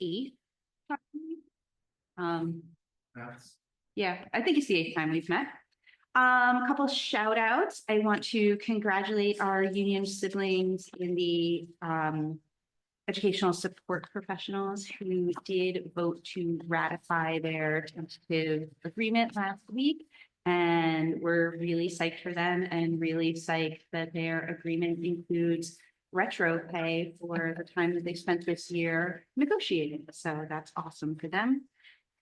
8th. Yeah, I think it's the 8th time we've met. A couple shout outs. I want to congratulate our union siblings in the educational support professionals who did vote to ratify their tentative agreement last week. And we're really psyched for them and really psyched that their agreement includes retro pay for the time that they spent this year negotiating. So that's awesome for them.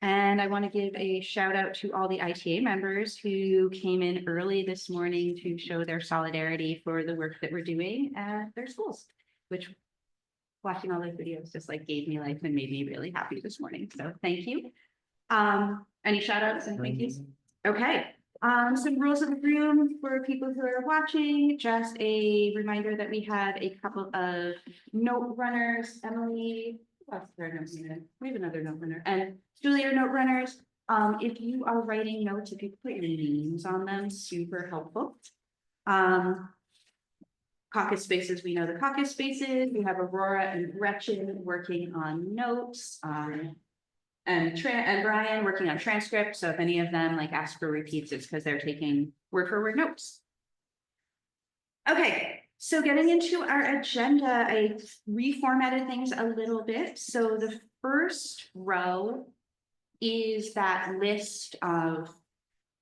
And I want to give a shout out to all the ITA members who came in early this morning to show their solidarity for the work that we're doing at their schools, which watching all those videos just like gave me life and made me really happy this morning. So thank you. Any shout outs and thank yous? Okay. Some rules of the room for people who are watching. Just a reminder that we have a couple of note runners. Emily, we have another note runner, and Julie are note runners. If you are writing notes, if you put your names on them, super helpful. Caucus spaces, we know the caucus spaces. We have Aurora and Gretchen working on notes, and Brian working on transcripts. So if any of them like ask for repeats, it's because they're taking word for word notes. Okay, so getting into our agenda, I reformatted things a little bit. So the first row is that list of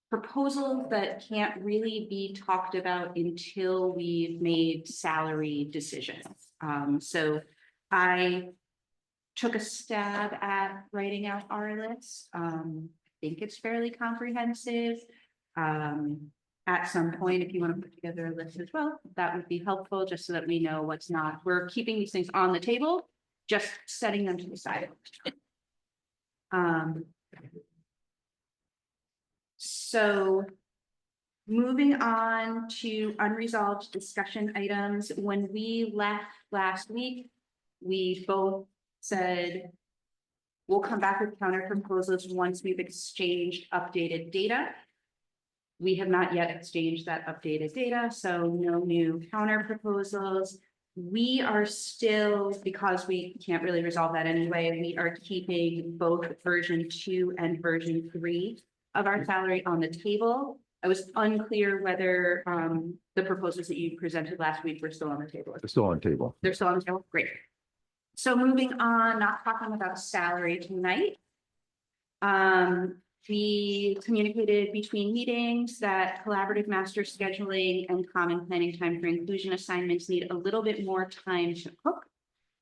proposals that can't really be talked about until we've made salary decisions. So I took a stab at writing out our list. I think it's fairly comprehensive. At some point, if you want to put together a list as well, that would be helpful just so that we know what's not. We're keeping these things on the table, just setting them to the side. So moving on to unresolved discussion items. When we left last week, we both said we'll come back with counter proposals once we've exchanged updated data. We have not yet exchanged that updated data, so no new counter proposals. We are still, because we can't really resolve that anyway, we are keeping both version 2 and version 3 of our salary on the table. I was unclear whether the proposals that you presented last week were still on the table. They're still on the table. They're still on the table, great. So moving on, not talking about salary tonight. We communicated between meetings that collaborative master scheduling and common planning time for inclusion assignments need a little bit more time to cook.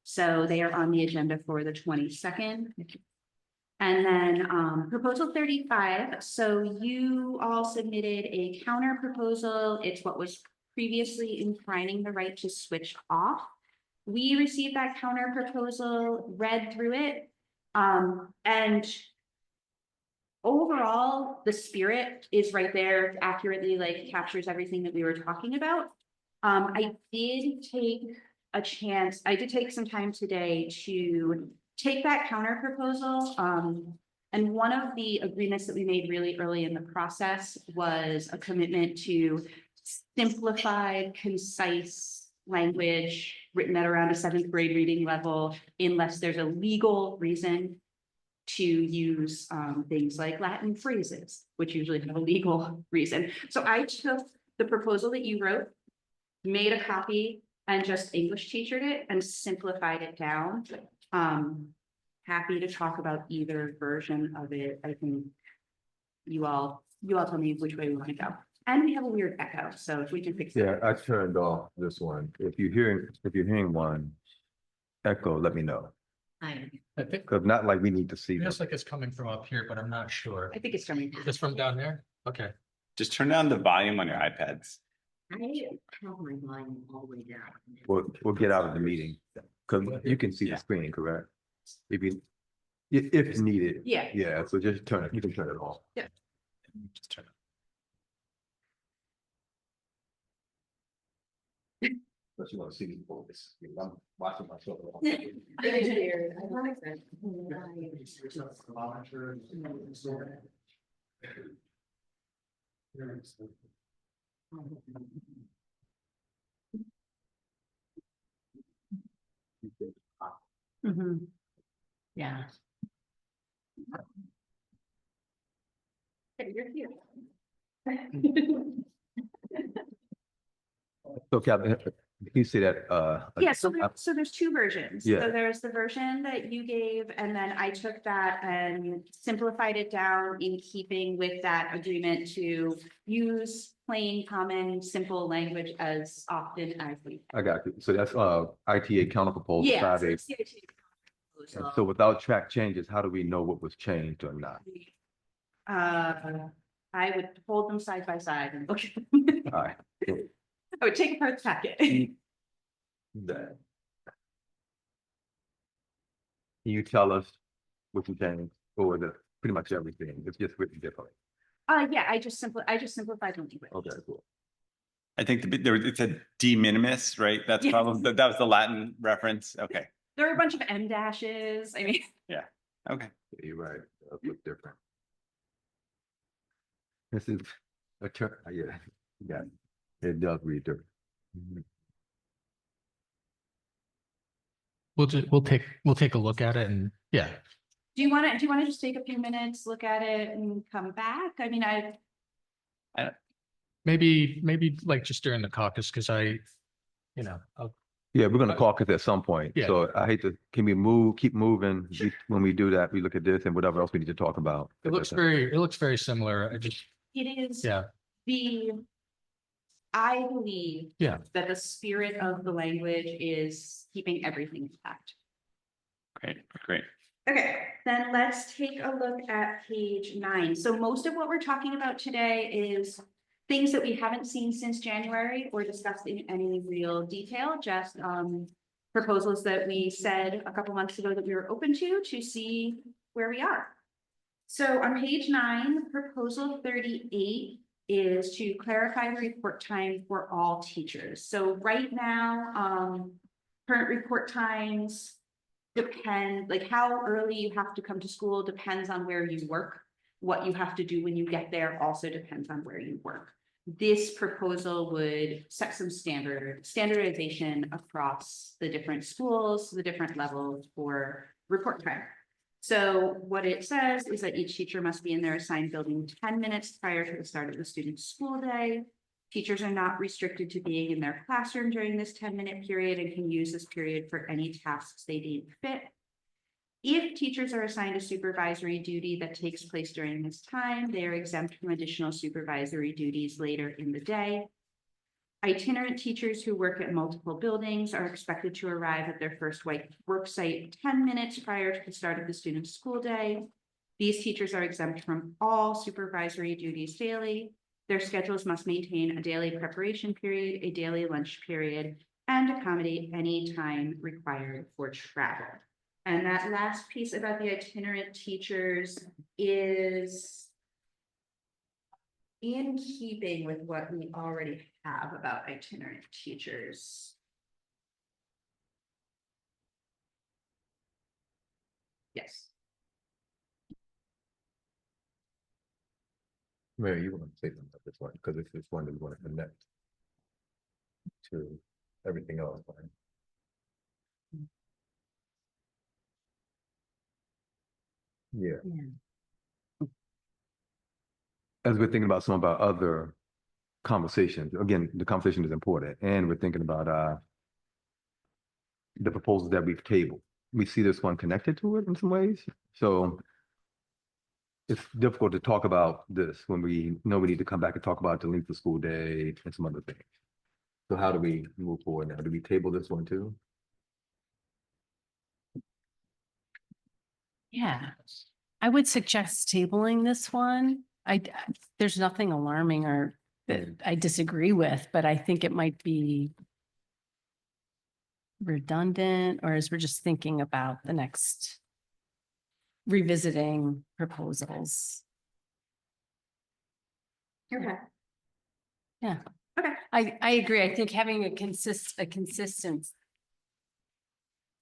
So they are on the agenda for the 22nd. And then proposal 35. So you all submitted a counter proposal. It's what was previously enshrining the right to switch off. We received that counter proposal, read through it, and overall, the spirit is right there, accurately like captures everything that we were talking about. I did take some time today to take that counter proposal. And one of the agreements that we made really early in the process was a commitment to simplified, concise language written at around a 7th grade reading level, unless there's a legal reason to use things like Latin phrases, which usually have a legal reason. So I took the proposal that you wrote, made a copy, and just English teachered it and simplified it down. Happy to talk about either version of it. I think you all tell me which way we want to go. And we have a weird echo, so if we can fix it. Yeah, I turned off this one. If you're hearing one echo, let me know. I think Because not like we need to see. it feels like it's coming from up here, but I'm not sure. I think it's coming. It's from down there? Okay. Just turn down the volume on your iPads. I have my volume all the way down. We'll get out of the meeting because you can see the screen, correct? If needed. Yeah. Yeah. So just turn it. You can turn it off. Yeah. Just turn it. But you want to see these focus. I'm watching myself. Mm-hmm. Yeah. Okay, you're here. So Captain, can you say that, Yeah, so there's two versions. Yeah. So there's the version that you gave, and then I took that and simplified it down in keeping with that agreement to use plain, common, simple language as often as we. I got you. So that's, ITA counterproposal Yeah. 5A. So it's CIT proposal. So without track changes, how do we know what was changed or not? I would hold them side by side and look at them. All right. I would take apart the packet. That. Can you tell us what you changed or the, pretty much everything? It's just written differently. Yeah, I just simplified the language. Okay, cool. I think it said de minimis, right? That's Yes. probably, that was the Latin reference. Okay, There are a bunch of M dashes. I mean, okay. Yeah, you're right. That look different. This is a turn, yeah, it does read different. Mhm. We'll take a look at it and yeah. do you want to just take a few minutes, look at it and come back? I mean, Maybe like just during the caucus, because I'll Yeah, we're gonna caucus at some point. Yeah. So I hate to, can we keep moving? When we do that, we look at this and whatever else we need to talk about. it looks very similar. I just, it is yeah, I believe yeah. that the spirit of the language is keeping everything intact. Great. Okay, then let's take a look at page 9. So most of what we're talking about today is things that we haven't seen since January or discussed in any real detail, just proposals that we said a couple months ago that we were open to see where we are. So on page 9, proposal 38 is to clarify the report time for all teachers. So right now, current report times depend, like how early you have to come to school depends on where you work. What you have to do when you get there also depends on where you work. This proposal would set some standardization across the different schools, the different levels for report time. So what it says is that each teacher must be in their assigned building 10 minutes prior to the start of the student's school day. Teachers are not restricted to being in their classroom during this 10-minute period and can use this period for any tasks they deem fit. If teachers are assigned a supervisory duty that takes place during this time, they are exempt from additional supervisory duties later in the day. Itinerant teachers who work at multiple buildings are expected to arrive at their first work site 10 minutes prior to the start of the student's school day. These teachers are exempt from all supervisory duties daily. Their schedules must maintain a daily preparation period, a daily lunch period, and accommodate any time required for travel. And that last piece about the itinerant teachers is in keeping with what we already have about itinerant teachers. Yes. Mary, you want to say something about this one, because it's this one that we want to connect to everything else, right? Yeah. As we're thinking about some of our other conversations, again, the conversation is important, and we're thinking about the proposals that we've tabled. We see this one connected to it in some ways, so it's difficult to talk about this when we know we need to come back and talk about the length of school day and some other things. So how do we move forward now? Do we table this one too? Yeah, I would suggest tabling this one. There's nothing alarming or that I disagree with, but I think it might be redundant, or as we're just thinking about the next revisiting proposals. Okay. Yeah. Okay. I agree. I think having a consistent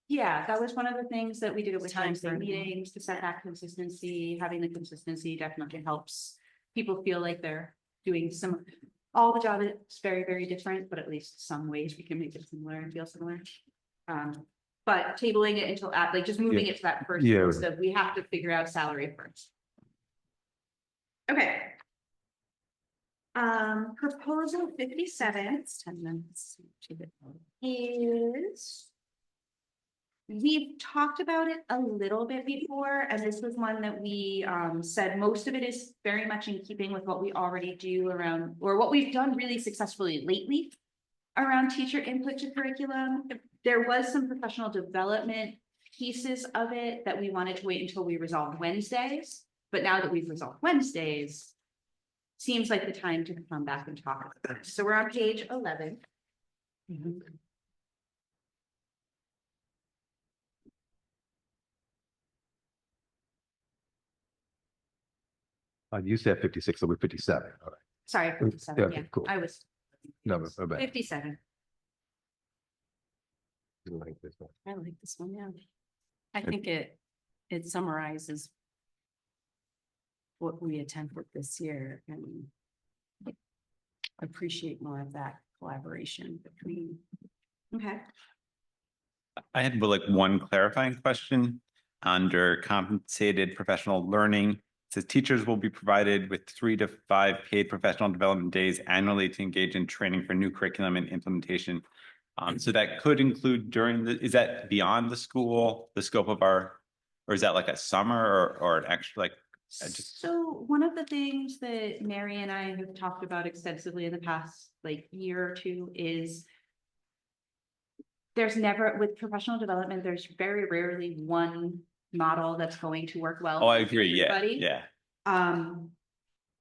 Yeah, that was one of the things that we did with Time Wednesday frame. meetings to set that consistency. Having the consistency definitely helps people feel like they're doing all the job is very, very different, but at least some ways we can make it similar and feel similar. but tabling it until like just moving Yeah. it to that first Yeah. list of, we have to figure out salary first. Okay. Proposal 57 It's 10 minutes. to the- is. We've talked about it a little bit before, and this was one that we said most of it is very much in keeping with what we already do around, or what we've done really successfully lately around teacher input to curriculum. There was some professional development pieces of it that we wanted to wait until we resolved Wednesdays, but now that we've resolved Wednesdays, seems like the time to come back and talk about it. So we're on page 11. You said 56, so we're 57. All right. Sorry, 57, Okay, yeah, cool. I was No, but 57. like this one. I like this one, yeah. I think it summarizes what we attempted this year and appreciate more of that collaboration between. Okay. I had like one clarifying question under compensated professional learning. It says teachers will be provided with 3 to 5 paid professional development days annually to engage in training for new curriculum and implementation. So that could include during is that beyond the school, the scope of our, or is that like a summer or an extra, like, So one of the things that Mary and I have talked about extensively in the past like year or two is there's never, with professional development, there's very rarely one model that's going to work well. oh, I for agree. Yeah. everybody. Yeah.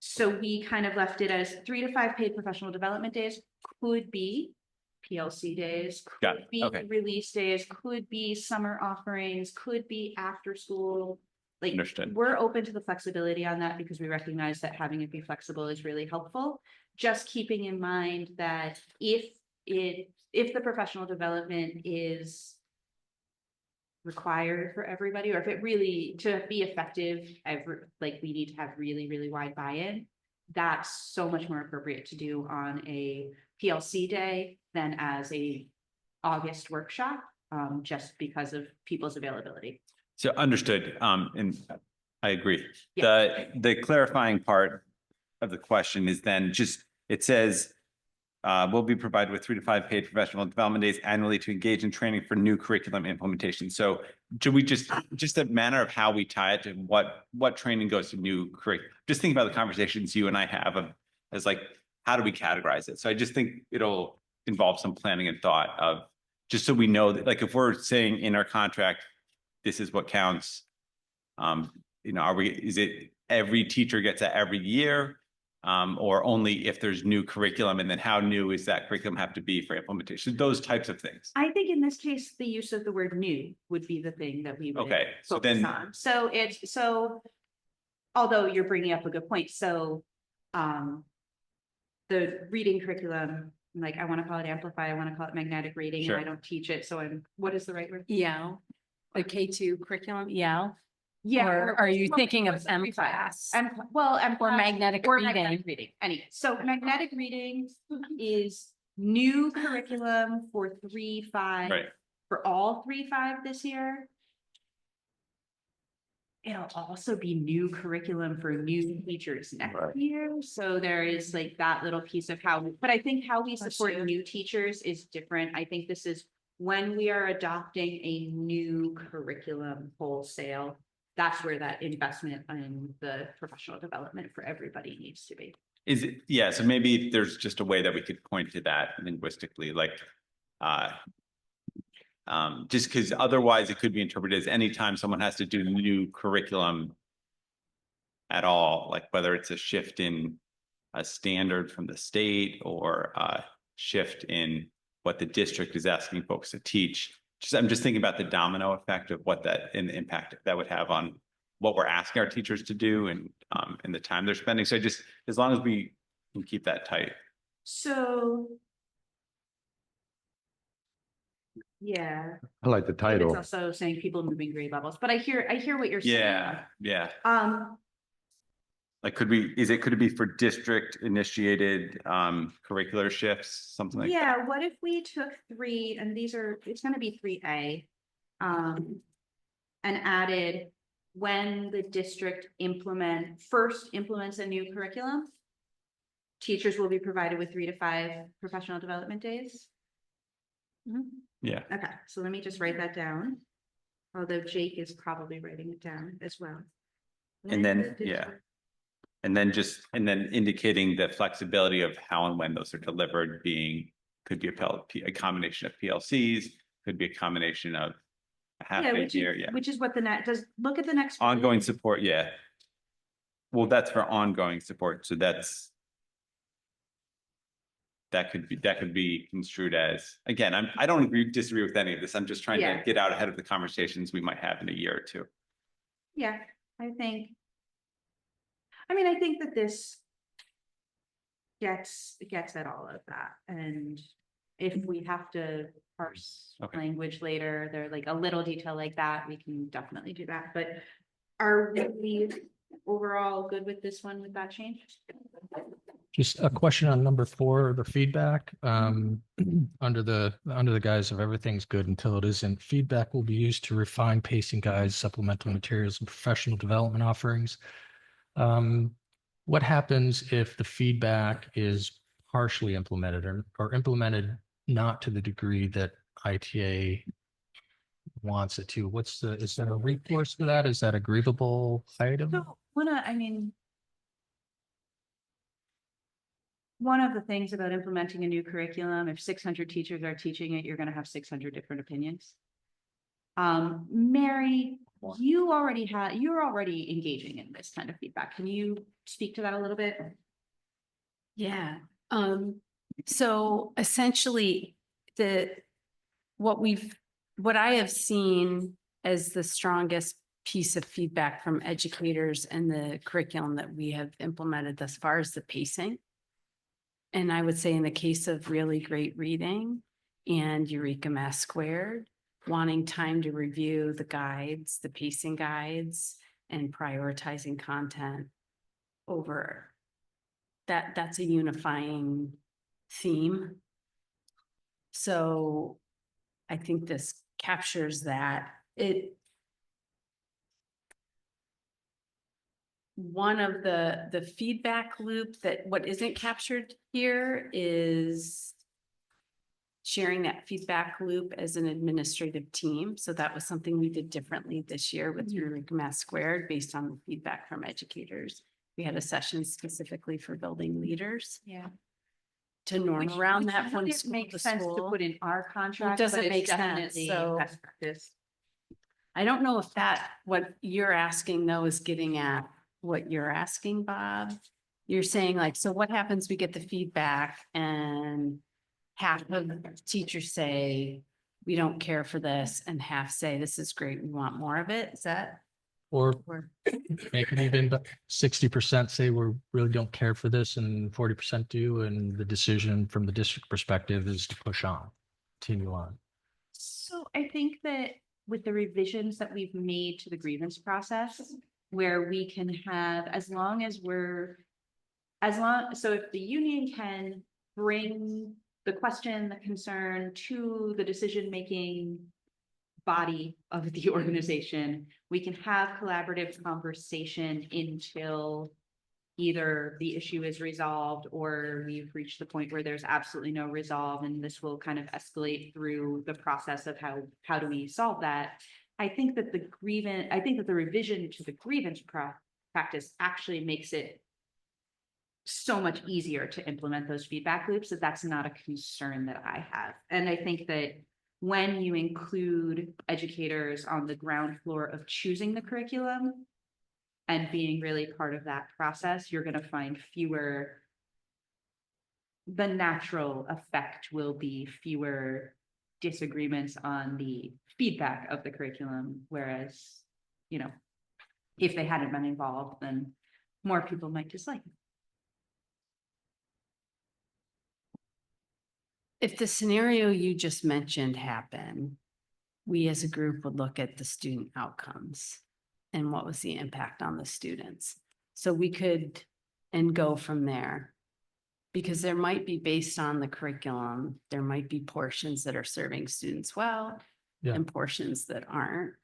So we kind of left it as 3 to 5 paid professional development days, could be PLC days, Got could it. be Okay. release days, could be summer offerings, could be after school. Like, Understood. we're open to the flexibility on that because we recognize that having it be flexible is really helpful. Just keeping in mind that if the professional development is required for everybody, or if it really, to be effective, like we need to have really, really wide buy-in, that's so much more appropriate to do on a PLC day than as a August workshop, just because of people's availability. So understood. And I agree. Yeah. The clarifying part of the question is then just, it says, will be provided with 3 to 5 paid professional development days annually to engage in training for new curriculum implementation. So should we just a manner of how we tie it to what training goes to new curriculum? Just think about the conversations you and I have as like, how do we categorize it? So I just think it'll involve some planning and thought of, just so we know that, like, if we're saying in our contract, this is what counts. Is it every teacher gets it every year? Or only if there's new curriculum, and then how new is that curriculum have to be for implementation? Those types of things. I think in this case, the use of the word new would be the thing that we would Okay, so focus then- on. So although you're bringing up a good point, so the reading curriculum, like I want to call it Amplify, I want to call it magnetic reading, and Sure. I don't teach it, so what is the right word? EL, a K2 curriculum, EL, Yeah. or are you thinking of what's the M three five? class? M Or class magnetic or reading? magnetic reading. So magnetic reading is new curriculum for 3-5. Right. For all 3-5 this year. It'll also be new curriculum for new teachers next Right. year. So there is like that little piece of but I think how we Bless support you. new teachers is different. I think this is when we are adopting a new curriculum wholesale. That's where that investment in the professional development for everybody needs to be. Is it, yeah, so maybe there's just a way that we could point to that linguistically, like, just because otherwise it could be interpreted as anytime someone has to do new curriculum at all, like whether it's a shift in a standard from the state or a shift in what the district is asking folks to teach. I'm just thinking about the domino effect of what that and the impact that would have on what we're asking our teachers to do and the time they're spending. So just as long as we can keep that tight. So. Yeah. I like the It's title. also saying people moving grade levels, but I hear what you're saying. Yeah, yeah. Like, could it be for district initiated curricular shifts, something like that? yeah, what if we took 3, and it's gonna be 3A. And added, when the district first implements a new curriculum, teachers will be provided with 3 to 5 professional development days. Mhm. Yeah. Okay, so let me just write that down. Although Jake is probably writing it down as well. And then, yeah. And then indicating the flexibility of how and when those are delivered could be a combination of PLCs, could be a combination of a half Yeah, day here, which is what the look at the next. one. ongoing support, yeah. Well, that's for ongoing support, so that could be construed as, again, I don't disagree with any of this. I'm just trying Yeah. to get out ahead of the conversations we might have in a year or two. Yeah, I think that this gets at all of that. And if we have to parse Okay. language later, they're like a little detail like that, we can definitely do that. But are we overall good with this one with that change? Just a question on number 4, the feedback, under the guise of everything's good until it isn't. Feedback will be used to refine pacing guides, supplemental materials, and professional development offerings. What happens if the feedback is partially implemented or implemented not to the degree that ITA wants it to? Is there a recourse for that? Is that a grievable item? So one of the things about implementing a new curriculum, if 600 teachers are teaching it, you're going to have 600 different opinions. Mary, you're already engaging in this kind of feedback. Can you speak to that a little bit? Yeah, so essentially what I have seen as the strongest piece of feedback from educators and the curriculum that we have implemented thus far is the pacing. And I would say in the case of really great reading and Eureka Math Squared, wanting time to review the guides, the pacing guides, and prioritizing content over that's a unifying theme. So I think this captures that. One of the feedback loop that what isn't captured here is sharing that feedback loop as an administrative team. So that was something we did differently this year with Eureka Math Squared based on the feedback from educators. We had a session specifically for building leaders. Yeah. To norm around that from wouldn't school make to sense to school. put in our contract. doesn't but it's make sense, definitely so- best practice. I don't know if what you're asking though is getting at what you're asking, Bob. You're saying like, so what happens? We get the feedback and half of the teachers say, we don't care for this, and half say, this is great, we want more of it. Is that? Or Or make it even 60% say we really don't care for this and 40% do. And the decision from the district perspective is to push on, continue on. So I think that with the revisions that we've made to the grievance process, where we can have, so if the union can bring the question, the concern to the decision-making body of the organization, we can have collaborative conversation until either the issue is resolved or we've reached the point where there's absolutely no resolve, and this will kind of escalate through the process of how do we solve that. I think that the revision to the grievance practice actually makes it so much easier to implement those feedback loops, that's not a concern that I have. And I think that when you include educators on the ground floor of choosing the curriculum and being really part of that process, you're going to find the natural effect will be fewer disagreements on the feedback of the curriculum. Whereas, if they hadn't been involved, then more people might dislike it. if the scenario you just mentioned happened, we as a group would look at the student outcomes and what was the impact on the students. So we could, and go from there. Because there might be, based on the curriculum, there might be portions that are serving students well. Yeah. and portions that aren't.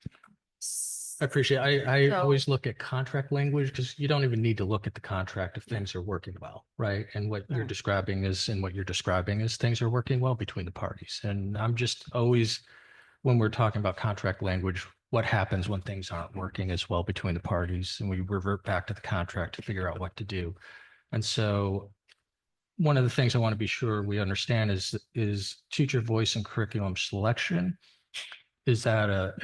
I appreciate, I So- always look at contract language because you don't even need to look at the contract if things are working well, right? And what you're Right. describing is, things are working well between the parties. And I'm just always, when we're talking about contract language, what happens when things aren't working as well between the parties? And we revert back to the contract to figure out what to do. And so one of the things I want to be sure we understand is teacher voice and curriculum selection. Is that a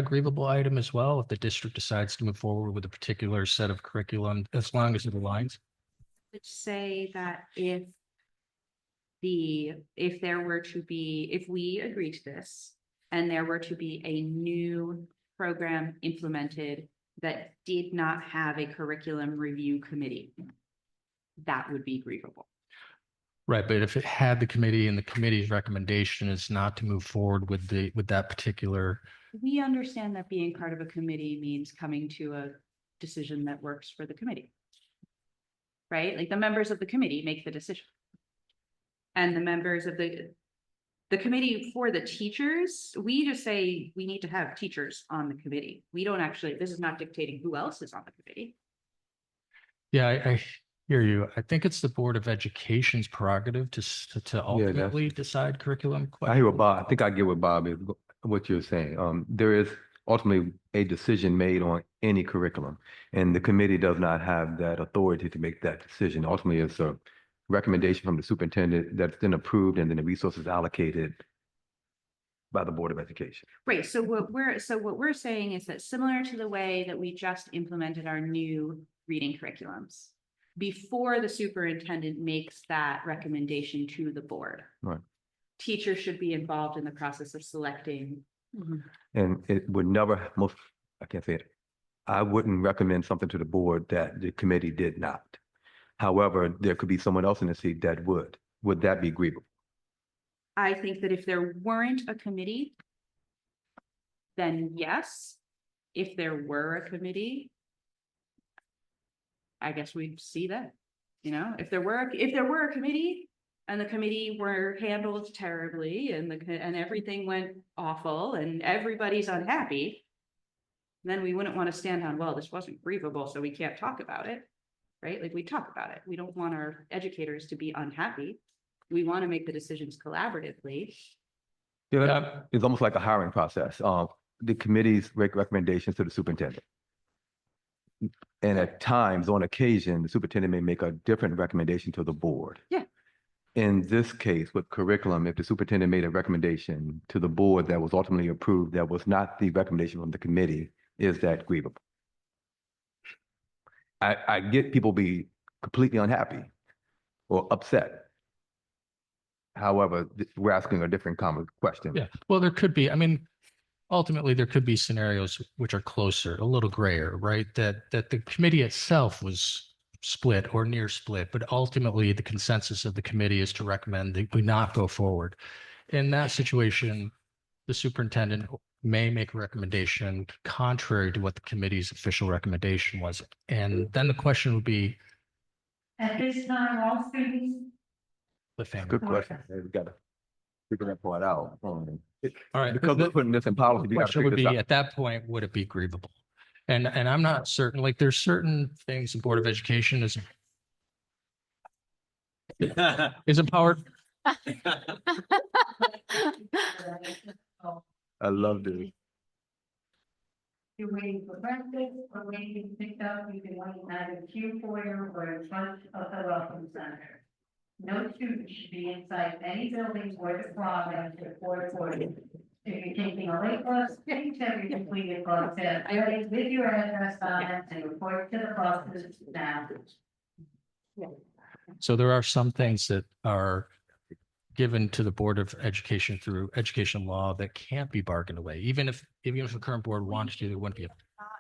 grievable item as well if the district decides to move forward with a particular set of curriculum, as long as it aligns? Would say that if there were to be, if we agree to this and there were to be a new program implemented that did not have a curriculum review committee, that would be grievable. Right, but if it had the committee and the committee's recommendation is not to move forward with that particular, We understand that being part of a committee means coming to a decision that works for the committee. Right? Like the members of the committee make the decision. And the members of the committee for the teachers, we just say we need to have teachers on the committee. We don't actually, this is not dictating who else is on the committee. yeah, I hear you. I think it's the Board of Education's prerogative to ultimately decide curriculum. I hear what Bob, I think I get what Bob is, what you're saying. There is ultimately a decision made on any curriculum, and the committee does not have that authority to make that decision. Ultimately, it's a recommendation from the superintendent that's then approved, and then the resources allocated by the Board of Education. Right, so what we're saying is that similar to the way that we just implemented our new reading curriculums, before the superintendent makes that recommendation to the board. Right. Teachers should be involved in the process of selecting. And it would never, I can't say it. I wouldn't recommend something to the board that the committee did not. However, there could be someone else in the seat that would. Would that be grievable? I think that if there weren't a committee, then yes. If there were a committee, I guess we'd see that, if there were a committee and the committee were handled terribly and everything went awful and everybody's unhappy, then we wouldn't want to stand on, well, this wasn't grievable, so we can't talk about it, right? Like we talk about it. We don't want our educators to be unhappy. We want to make the decisions collaboratively. Yeah, it's almost like a hiring process. The committees make recommendations to the superintendent. And at times, on occasion, the superintendent may make a different recommendation to the board. Yeah. In this case, with curriculum, if the superintendent made a recommendation to the board that was ultimately approved, that was not the recommendation from the committee, is that grievable? I get people be completely unhappy or upset. However, we're asking a different common question. yeah, well, there could be, ultimately, there could be scenarios which are closer, a little grayer, right? That the committee itself was split or near split, but ultimately the consensus of the committee is to recommend that we not go forward. In that situation, the superintendent may make a recommendation contrary to what the committee's official recommendation was. And then the question would be At this time, all students. the family. Good question. We've got to figure that part out. All right. Because we're putting this in policy, we got to Question figure would this be, out. at that point, would it be grievable? And I'm not certain, like there's certain things the Board of Education is empowered. I love this. You're waiting for breakfast or waiting to pick up, you can wait at a queue foyer or in front of the welcome center. No student should be inside any building or the plaza before 40. If you're taking a late bus, please have your completed bus pass ready with your address on it and report to the buses now. So there are some things that are given to the Board of Education through education law that can't be bargained away. Even if the current board wanted to, there wouldn't be. Not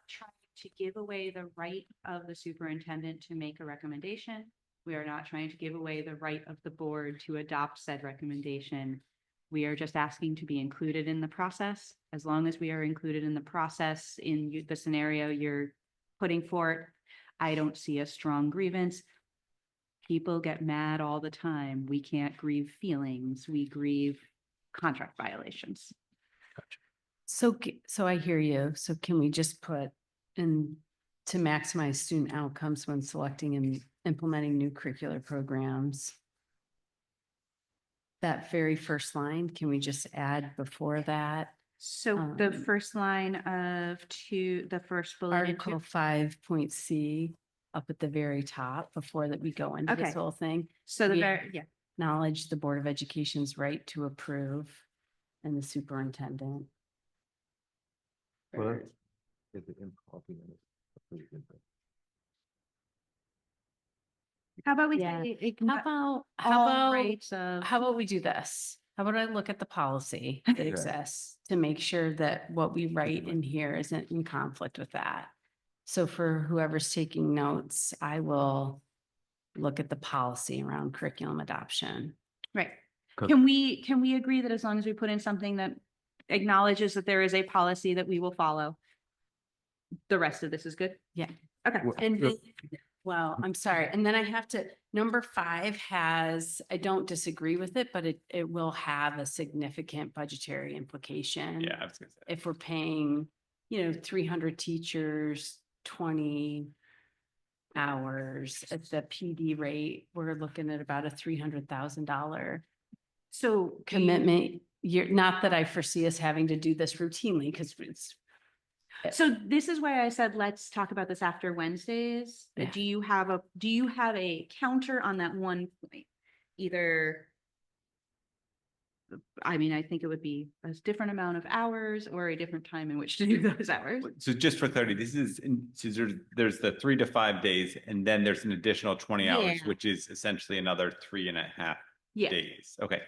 trying to give away the right of the superintendent to make a recommendation. We are not trying to give away the right of the board to adopt said recommendation. We are just asking to be included in the process. As long as we are included in the process in the scenario you're putting forth, I don't see a strong grievance. People get mad all the time. We can't grieve feelings. We grieve contract violations. So I hear you. So can we just put in to maximize student outcomes when selecting and implementing new curricular programs? That very first line, can we just add before that? So the Um, first line of the first bullet. in Article 5.c up at the very top before that we go into this Okay. whole thing. So the we very, yeah. Acknowledge the Board of Education's right to approve and the superintendent. Well, is it in copy and it's approved in the- How about we Yeah. say, How all about, rights of, how about we do this? How about I look at the policy that Yeah. exists to make sure that what we write in here isn't in conflict with that? So for whoever's taking notes, I will look at the policy around curriculum adoption. right? 'Cause- Can we agree that as long as we put in something that acknowledges that there is a policy that we will follow, the rest of this is good? Yeah. Okay. Well, And yeah. then, well, I'm sorry. And then I have to, number 5 has, I don't disagree with it, but it will have a significant budgetary implication. Yeah, I was gonna say. If we're paying, 300 teachers, 20 hours at the PD rate, we're looking at about a $300,000 So commitment. Not that I foresee us having to do this routinely, because it's, So this is why I said, let's talk about this after Wednesdays. Yeah. Do you have a counter on that one point? Either, I mean, I think it would be a different amount of hours or a different time in which to do those hours. So just for 30, this is, so there's the 3 to 5 days, and then there's an additional 20 hours, Yeah. which is essentially another 3.5 Yeah, days. Okay.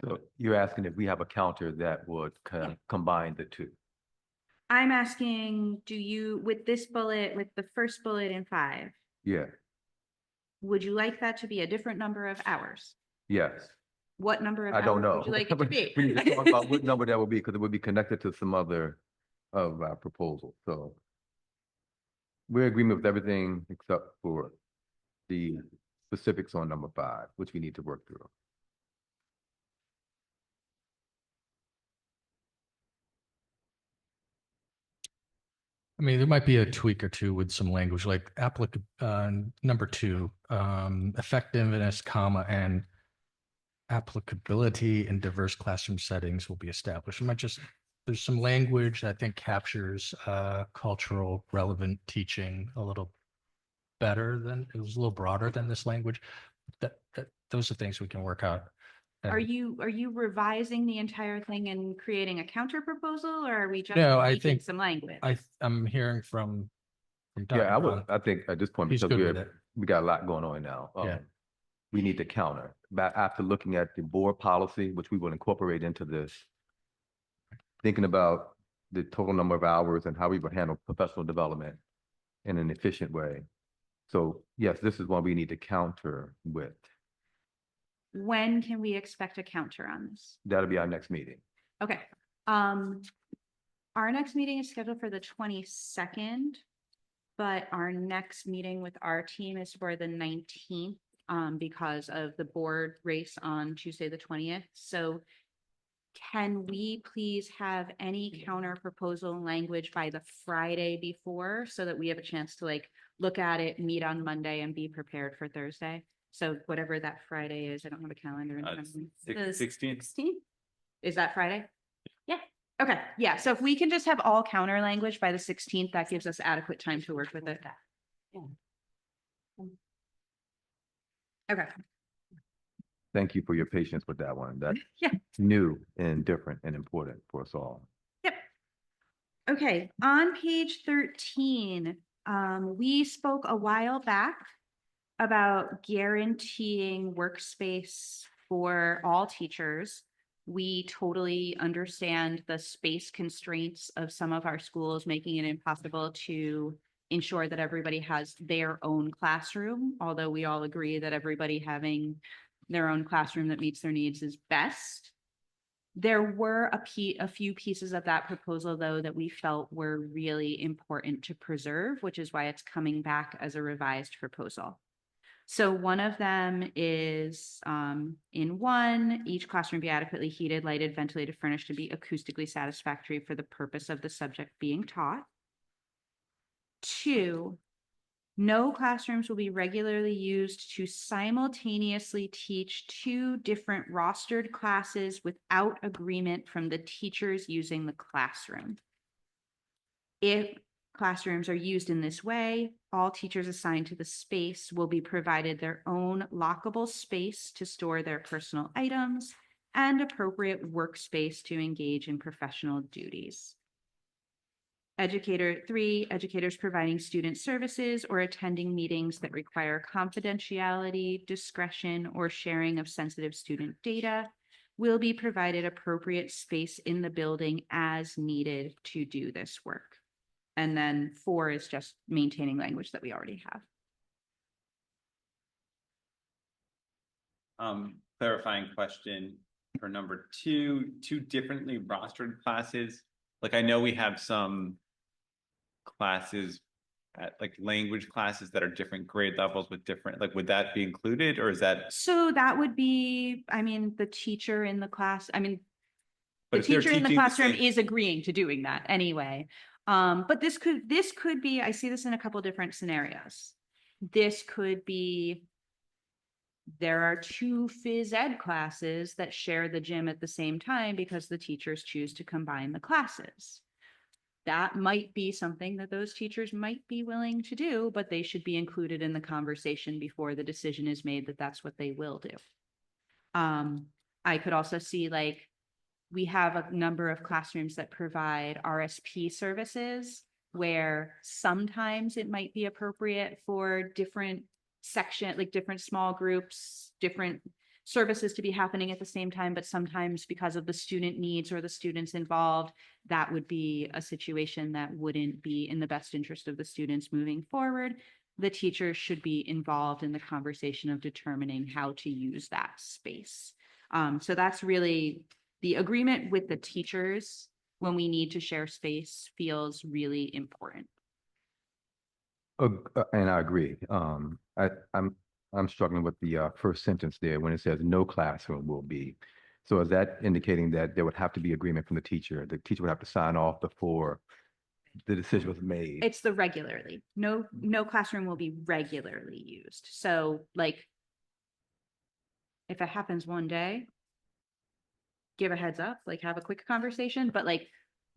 So you're asking if we have a counter that would combine the two? I'm asking, with this bullet, with the first bullet in 5, Yeah, would you like that to be a different number of hours? yes. What number of I don't hours know. would you like it to be? We need to talk about what number that would be, because it would be connected to some other of our proposals, so. We're in agreement with everything except for the specifics on number 5, which we need to work through. I mean, there might be a tweak or two with some language like number 2, effectiveness, comma, and applicability in diverse classroom settings will be established. There's some language I think captures cultural relevant teaching a little better than, it was a little broader than this language. Those are things we can work out. Are you revising the entire thing and creating a counter proposal, or are we just No, I tweaking think some language? I'm hearing from Dr. Yeah, Brown. I think at this point, He's because good with it. we got a lot going on now. Yeah. We need to counter, but after looking at the board policy, which we will incorporate into this, thinking about the total number of hours and how we would handle professional development in an efficient way. So yes, this is one we need to counter with. When can we expect a counter on this? That'll be our next meeting. Okay, our next meeting is scheduled for the 22nd, but our next meeting with our team is for the 19th, because of the board race on Tuesday, the 20th. So can we please have any counter proposal language by the Friday before, so that we have a chance to look at it, meet on Monday, and be prepared for Thursday? So whatever that Friday is, I don't have a calendar in front of me. 16th. 16? Is that Friday? Yeah. Okay, yeah, so if we can just have all counter language by the 16th, that gives us adequate time to work with it. Okay, Thank you for your patience with that one. That's Yeah. new and different and important for us all. yep. Okay, on page 13, we spoke a while back about guaranteeing workspace for all teachers. We totally understand the space constraints of some of our schools, making it impossible to ensure that everybody has their own classroom, although we all agree that everybody having their own classroom that meets their needs is best. There were a few pieces of that proposal, though, that we felt were really important to preserve, which is why it's coming back as a revised proposal. So one of them is in one, each classroom be adequately heated, lighted, ventilated, furnished, and be acoustically satisfactory for the purpose of the subject being taught. 2, no classrooms will be regularly used to simultaneously teach 2 different rostered classes without agreement from the teachers using the classroom. If classrooms are used in this way, all teachers assigned to the space will be provided their own lockable space to store their personal items and appropriate workspace to engage in professional duties. 3, educators providing student services or attending meetings that require confidentiality, discretion, or sharing of sensitive student data will be provided appropriate space in the building as needed to do this work. And then 4 is just maintaining language that we already have. Clarifying question for number 2, 2 differently rostered classes. Like I know we have some classes at like language classes that are different grade levels with different, like, would that be included or is that? So that would be, I mean, the teacher in the class, I mean, But the if they're teacher in the teaching the classroom same- is agreeing to doing that anyway. But this could be, I see this in a couple different scenarios. This could be, there are 2 phys ed classes that share the gym at the same time because the teachers choose to combine the classes. That might be something that those teachers might be willing to do, but they should be included in the conversation before the decision is made that that's what they will do. I could also see, like, we have a number of classrooms that provide RSP services where sometimes it might be appropriate for different different small groups, different services to be happening at the same time, but sometimes because of the student needs or the students involved, that would be a situation that wouldn't be in the best interest of the students moving forward. The teachers should be involved in the conversation of determining how to use that space. So that's really the agreement with the teachers when we need to share space feels really important. And I agree. I'm struggling with the first sentence there when it says no classroom will be. So is that indicating that there would have to be agreement from the teacher? The teacher would have to sign off before the decision was made? It's the regularly. No classroom will be regularly used. So like, if it happens one day, give a heads up, like have a quick conversation, but like,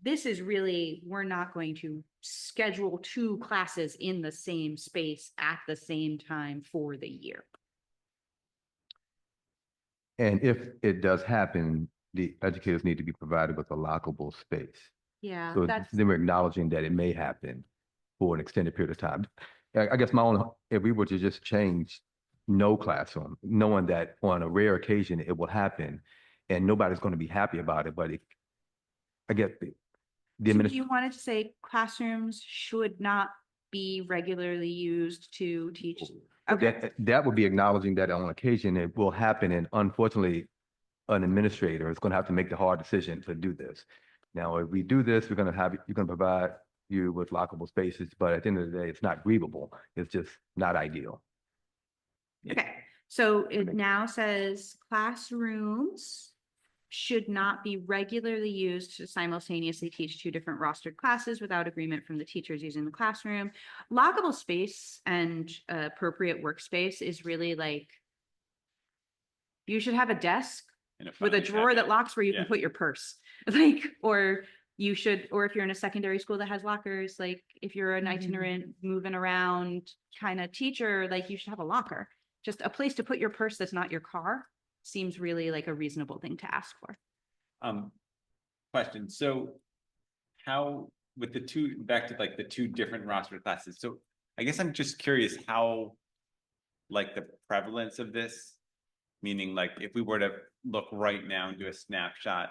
this is really, we're not going to schedule 2 classes in the same space at the same time for the year. And if it does happen, the educators need to be provided with a lockable space. Yeah, So that's, then we're acknowledging that it may happen for an extended period of time. I guess if we were to just change no classroom, knowing that on a rare occasion it will happen and nobody's going to be happy about it, but I get the so you wanted to say classrooms should not be regularly used to teach. Okay, that would be acknowledging that on occasion it will happen, and unfortunately, an administrator is going to have to make the hard decision to do this. Now, if we do this, you're going to provide you with lockable spaces, but at the end of the day, it's not grievable. It's just not ideal. okay. So it now says classrooms should not be regularly used to simultaneously teach 2 different rostered classes without agreement from the teachers using the classroom. Lockable space and appropriate workspace is really like, you should have a desk with a filing drawer that cabinet. locks where you can Yeah. put your purse. Like, or you should, or if you're in a secondary school that has lockers, like if you're an itinerant moving around kind of teacher, like you should have a locker. Just a place to put your purse that's not your car seems really like a reasonable thing to ask for. Question. So how, with the 2, back to like the 2 different roster classes. So I guess I'm just curious how, like the prevalence of this, meaning like if we were to look right now and do a snapshot,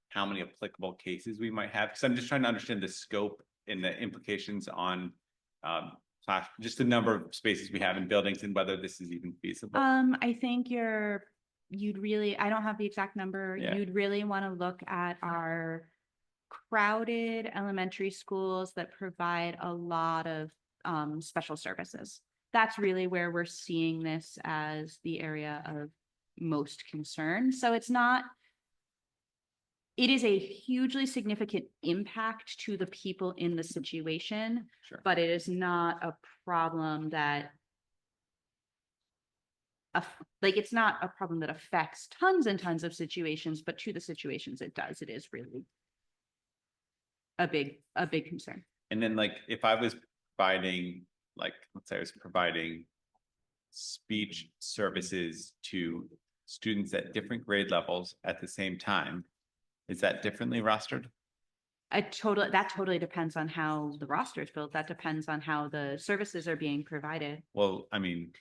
how many applicable cases we might have? Because I'm just trying to understand the scope and the implications on class, just the number of spaces we have in buildings and whether this is even feasible. I think you'd really, I don't have the exact number. Yeah. You'd really want to look at our crowded elementary schools that provide a lot of special services. that's really where we're seeing this as the area of most concern. So it's not, it is a hugely significant impact to the people in the situation, Sure. but it is not a problem that like, it's not a problem that affects tons and tons of situations, but to the situations it does, it is really a big concern. And then like, if I was providing, like, let's say I was providing speech services to students at different grade levels at the same time, is that differently rostered? That totally depends on how the roster is built. That depends on how the services are being provided. Well, I mean,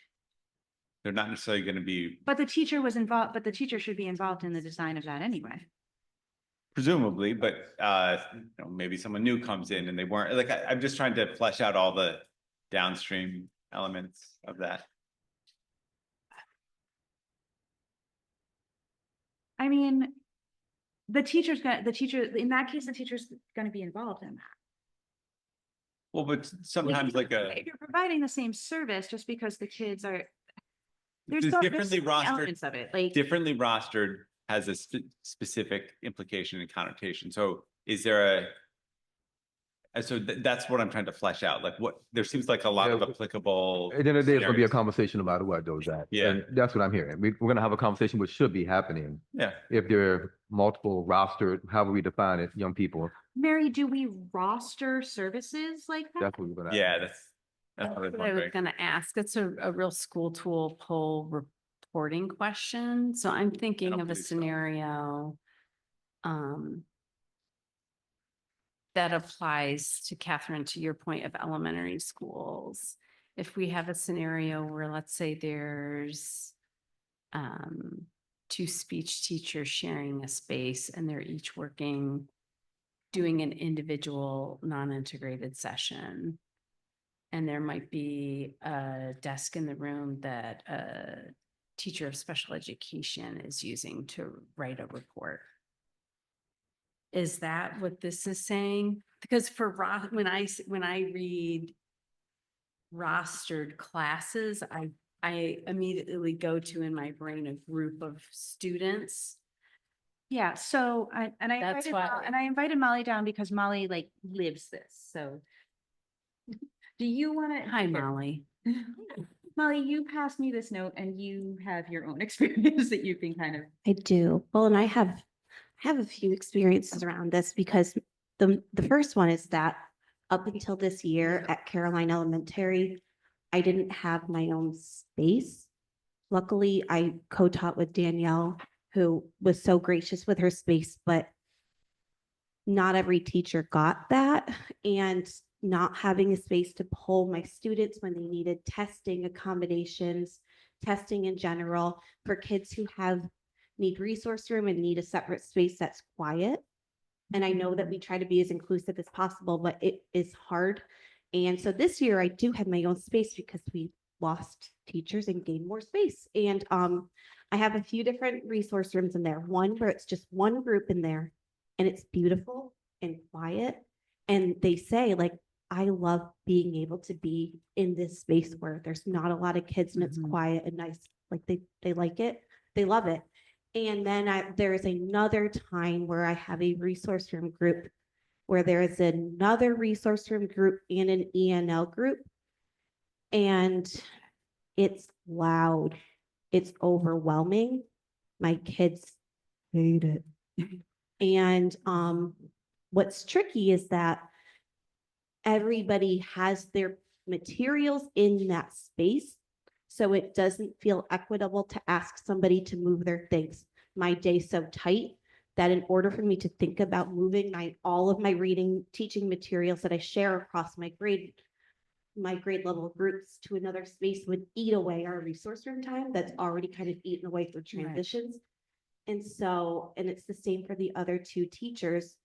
they're not necessarily going to be, But the teacher was involved, but the teacher should be involved in the design of that anyway. presumably, but maybe someone new comes in and they weren't, like, I'm just trying to flesh out all the downstream elements of that. I mean, in that case, the teacher's gonna be involved in that. Well, but sometimes like If you're providing the same service, just because the kids are. There's It's so differently many rostered, elements of it, like. differently rostered has a specific implication and connotation. So is there that's what I'm trying to flesh out. Like there seems like a lot of Yeah, applicable. At the end of the day, it's gonna be a scenarios. conversation about what those that. Yeah. And that's what I'm hearing. We're gonna have a conversation which should be happening. Yeah. If there are multiple rostered, however we define it, young people, Mary, do we roster services like that? that's what we're gonna. Yeah, that's what I was What I was wondering. gonna ask, it's a real school tool poll reporting question, so I'm thinking of a believe so. scenario that applies to Catherine, to your point of elementary schools. If we have a scenario where, let's say there's two speech teachers sharing a space and they're each doing an individual non-integrated session. And there might be a desk in the room that a teacher of special education is using to write a report. Is that what this is saying? Because when I read rostered classes, I immediately go to in my brain a group of students. Yeah, so I That's why- invited Molly down because Molly like lives this, so. Do you want to? Hi, Molly. Molly, you passed me this note and you have your own experience that you can kind of. I do. Well, and I have a few experiences around this because the first one is that up until this year at Caroline Elementary, I didn't have my own space. Luckily, I co-taught with Danielle, who was so gracious with her space, but not every teacher got that. And not having a space to pull my students when they needed testing accommodations, testing in general for kids who need resource room and need a separate space that's quiet. And I know that we try to be as inclusive as possible, but it is hard. And so this year I do have my own space because we lost teachers and gained more space. And I have a few different resource rooms in there. One where it's just one group in there and it's beautiful and quiet. And they say, like, I love being able to be in this space where there's not a lot of kids and it's quiet and nice. Like they like it, they love it. And then there is another time where I have a resource room group where there is another resource room group and an ENL group. And it's loud. It's overwhelming. My kids hate it. And what's tricky is that everybody has their materials in that space. So it doesn't feel equitable to ask somebody to move their things. My day's so tight that in order for me to think about moving all of my reading, teaching materials that I share across my grade level groups to another space would eat away our resource room time that's already kind of eaten away through transitions. Right. And it's the same for the other two teachers,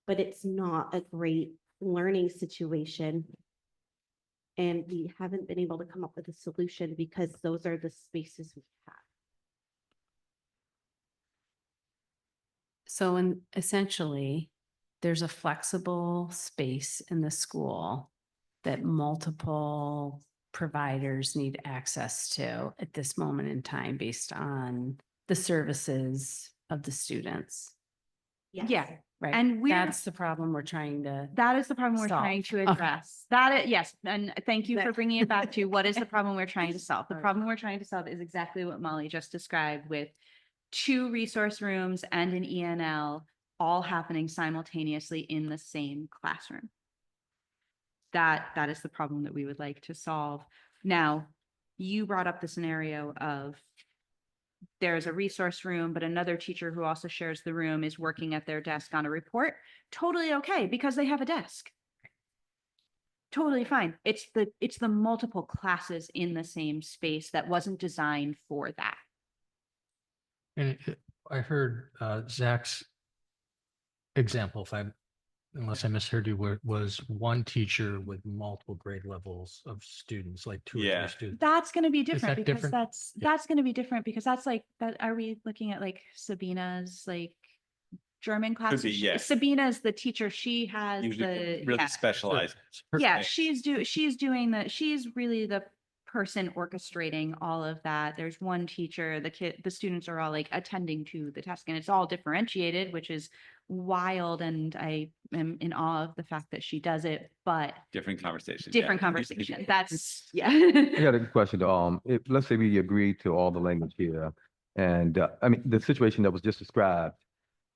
but it's not a great learning situation. And we haven't been able to come up with a solution because those are the spaces we have. So essentially, there's a flexible space in the school that multiple providers need access to at this moment in time based on the services of the students. Yes. Yeah, Right. and That's the problem we're trying to. that is the problem we're Solve. trying to Okay. address. That is, yes, and thank you for That- bringing it back to what is the problem we're trying to solve? The Right. problem we're trying to solve is exactly what Molly just described with 2 resource rooms and an ENL all happening simultaneously in the same classroom. That is the problem that we would like to solve. Now, you brought up the scenario of there's a resource room, but another teacher who also shares the room is working at their desk on a report. Totally okay, because they have a desk. Totally fine. It's the multiple classes in the same space that wasn't designed for that. And I heard Zach's example, unless I misheard you, where it was one teacher with multiple grade levels of students, like 2 or Yeah. 3 students. That's going to be different that because different? that's going to be different because that's like that. Are we looking at like Sabina's like German class? be, yeah. Sabina's the teacher. She has Usually the really yeah. specialized. Yeah, thing. she's doing the, she's really the person orchestrating all of that. There's one teacher, the students are all like attending to the task and it's all differentiated, which is wild. And I am in awe of the fact that she does it, but Different conversation. different conversation. That's, yeah. I got a question. If, let's say we agree to all the language here, and I mean, the situation that was just described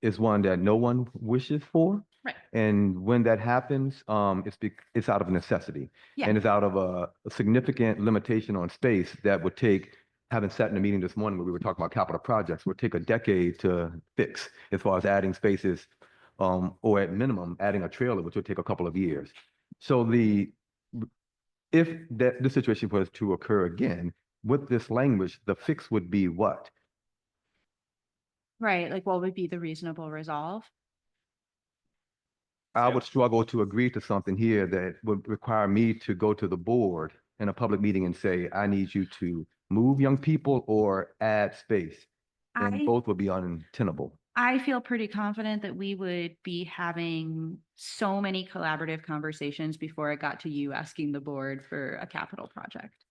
is one that no one wishes for. Right. And when that happens, it's out of necessity. Yeah. And it's out of a significant limitation on space that would take, having sat in a meeting this morning where we were talking about capital projects, would take a decade to fix as far as adding spaces, or at minimum, adding a trailer, which would take a couple of years. So if the situation was to occur again, with this language, the fix would be what? Right, like what would be the reasonable resolve? I would struggle to agree to something here that would require me to go to the board in a public meeting and say, I need you to move young people or add space. And I both would be untenable. I feel pretty confident that we would be having so many collaborative conversations before it got to you asking the board for a capital project.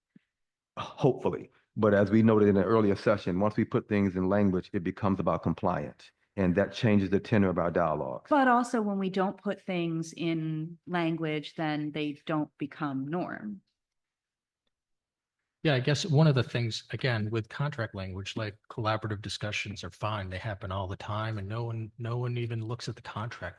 Hopefully. But as we noted in an earlier session, once we put things in language, it becomes about compliance. And that changes the tenor of our dialogue. But also when we don't put things in language, then they don't become norm. Yeah, I guess one of the things, again, with contract language, like collaborative discussions are fine. They happen all the time and no one even looks at the contract.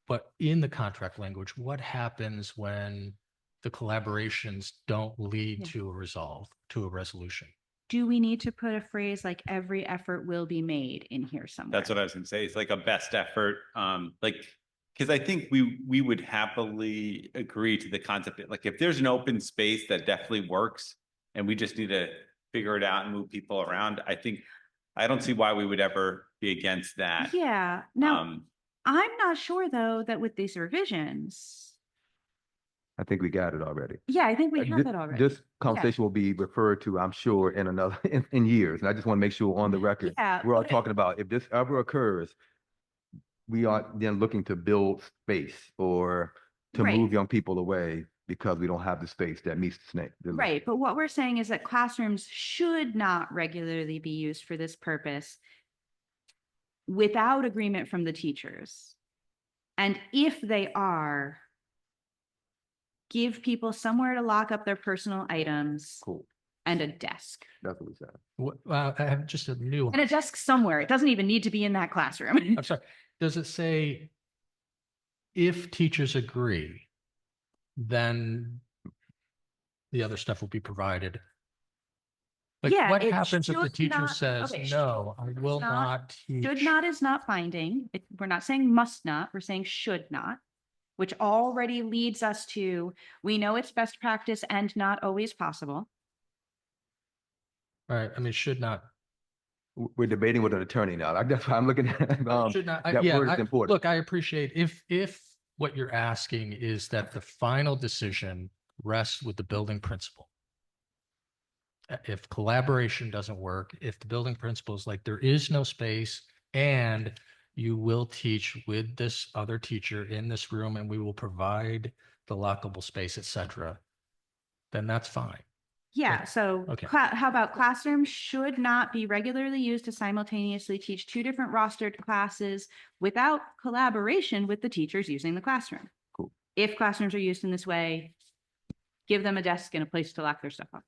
But in the contract language, what happens when the collaborations don't lead Yeah. to a resolution? Do we need to put a phrase like every effort will be made in here somewhere? That's what I was gonna say. It's like a best effort, because I think we would happily agree to the concept that, like, if there's an open space that definitely works and we just need to figure it out and move people around, I don't see why we would ever be against that. Yeah. Now, Um, I'm not sure though that with these revisions. I think we got it already. Yeah, I think we have Thi- it already. This conversation will be referred to, I'm sure, in another, in years. And I just want to make sure on the record, Yeah, we're all but- talking about if this ever occurs, we are then looking to build space or to Right. move young people away because we don't have the space that meets the snake. Right, but what we're saying is that classrooms should not regularly be used for this purpose without agreement from the teachers. And if they are, give people somewhere to lock up their personal items Cool. and a desk. That's what we said. I have just a new And a desk somewhere. It doesn't even need to be in that classroom. I'm sorry. Does it say if teachers agree, then the other stuff will be provided? Like Yeah, what it happens if the should teacher not- says, okay, no, I will not teach? Should not is not binding. We're not saying must not, we're saying should not, which already leads us to, we know it's best practice and not always possible. Right, I mean, should not. We're debating with an attorney now. Like, that's why I'm looking at, Should not, that yeah, word is important. look, I appreciate if what you're asking is that the final decision rests with the building principal. If collaboration doesn't work, if the building principal is like, there is no space and you will teach with this other teacher in this room and we will provide the lockable space, et cetera. then that's fine. Yeah, so Okay. how about classrooms should not be regularly used to simultaneously teach two different rostered classes without collaboration with the teachers using the classroom. Cool. If classrooms are used in this way, give them a desk and a place to lock their stuff up.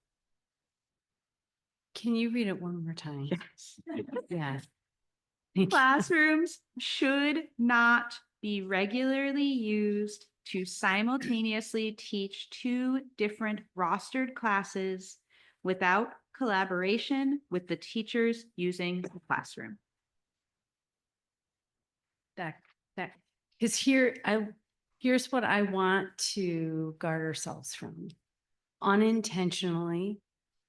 Can you read it one more time? Yeah. Classrooms should not be regularly used to simultaneously teach two different rostered classes without collaboration with the teachers using the classroom. That, because here's what I want to guard ourselves from. Unintentionally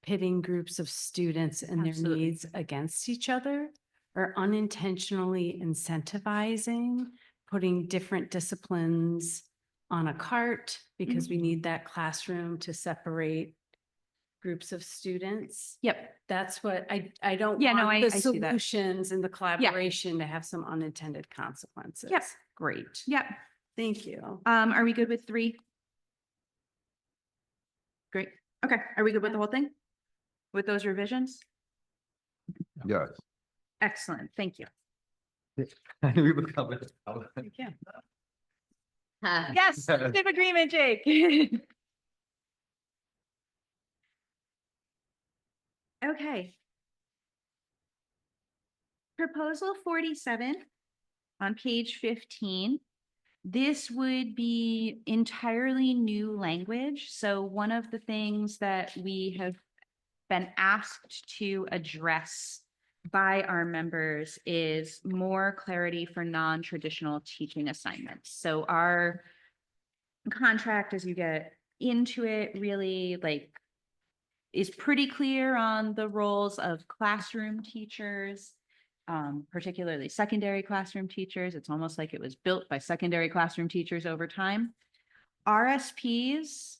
pitting groups of students and their Absolutely. needs against each other, or unintentionally incentivizing, putting different disciplines on a cart because we need that classroom to separate groups of students. Yep. That's what I don't Yeah, no, want I the see that. solutions and the collaboration to have some unintended consequences. Yep. Great. Yep. Thank you. Are we good with 3? Great. Okay. Are we good with the whole thing? With those revisions? Yes. Excellent. Thank you. I knew we would cover it. Thank you. Yes, same agreement, Jake. Okay. Proposal 47 on page 15. This would be entirely new language. So one of the things that we have been asked to address by our members is more clarity for non-traditional teaching assignments. So our contract, as you get into it, really is pretty clear on the roles of classroom teachers, particularly secondary classroom teachers. It's almost like it was built by secondary classroom teachers over time. RSPs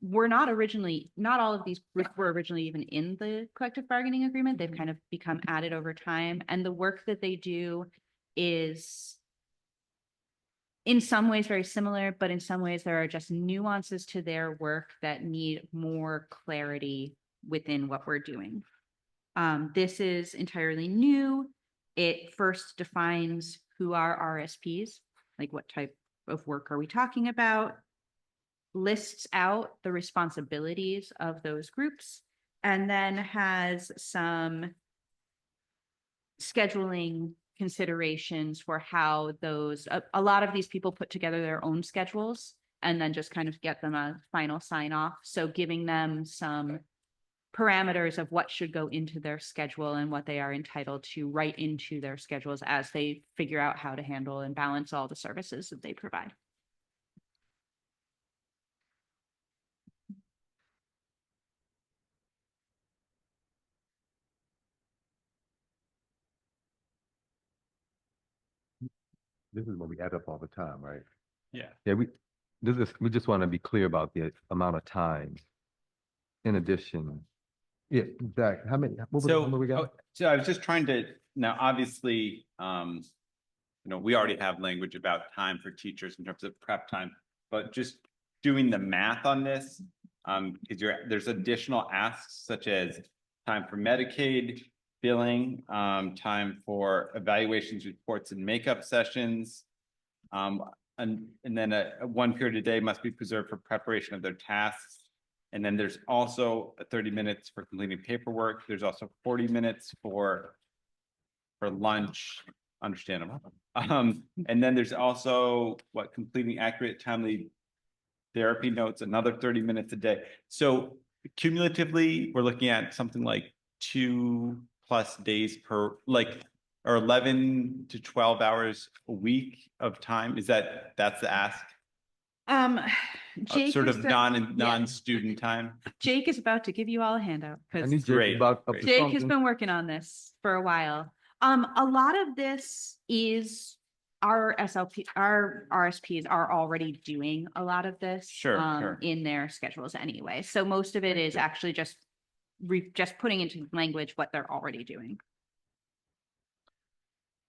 were not all of these groups were originally even in the collective bargaining agreement. They've kind of become added over time. And the work that they do is in some ways very similar, but in some ways there are just nuances to their work that need more clarity within what we're doing. This is entirely new. It first defines who are RSPs, like what type of work are we talking about, lists out the responsibilities of those groups, and then has some scheduling considerations for how a lot of these people put together their own schedules and then just kind of get them a final sign off. So giving them some parameters of what should go into their schedule and what they are entitled to write into their schedules as they figure out how to handle and balance all the services that they provide. This is what we add up all the time, right? Yeah. Yeah, we just want to be clear about the amount of time. In addition, yeah, Zach, what was the So, number we got? so I was just trying to, now, obviously, we already have language about time for teachers in terms of prep time, but just doing the math on this, because there's additional asks such as time for Medicaid, billing, time for evaluations, reports, and makeup sessions. And then a 1 period a day must be preserved for preparation of their tasks. And then there's also 30 minutes for completing paperwork. There's also 40 minutes for lunch, understandable. And then there's also completing accurate, timely therapy notes, another 30 minutes a day. So cumulatively, we're looking at something like 2+ days or 11 to 12 hours a week of time. That's the ask? Jake Sort is of the- non-student time. Jake is about to give you all a handout I because need Great, Jake about great. Jake has been working on this for a while. A lot of this is our RSPs are already doing a lot of this. Sure. In their schedules anyway. So most of it is actually just putting into language what they're already doing.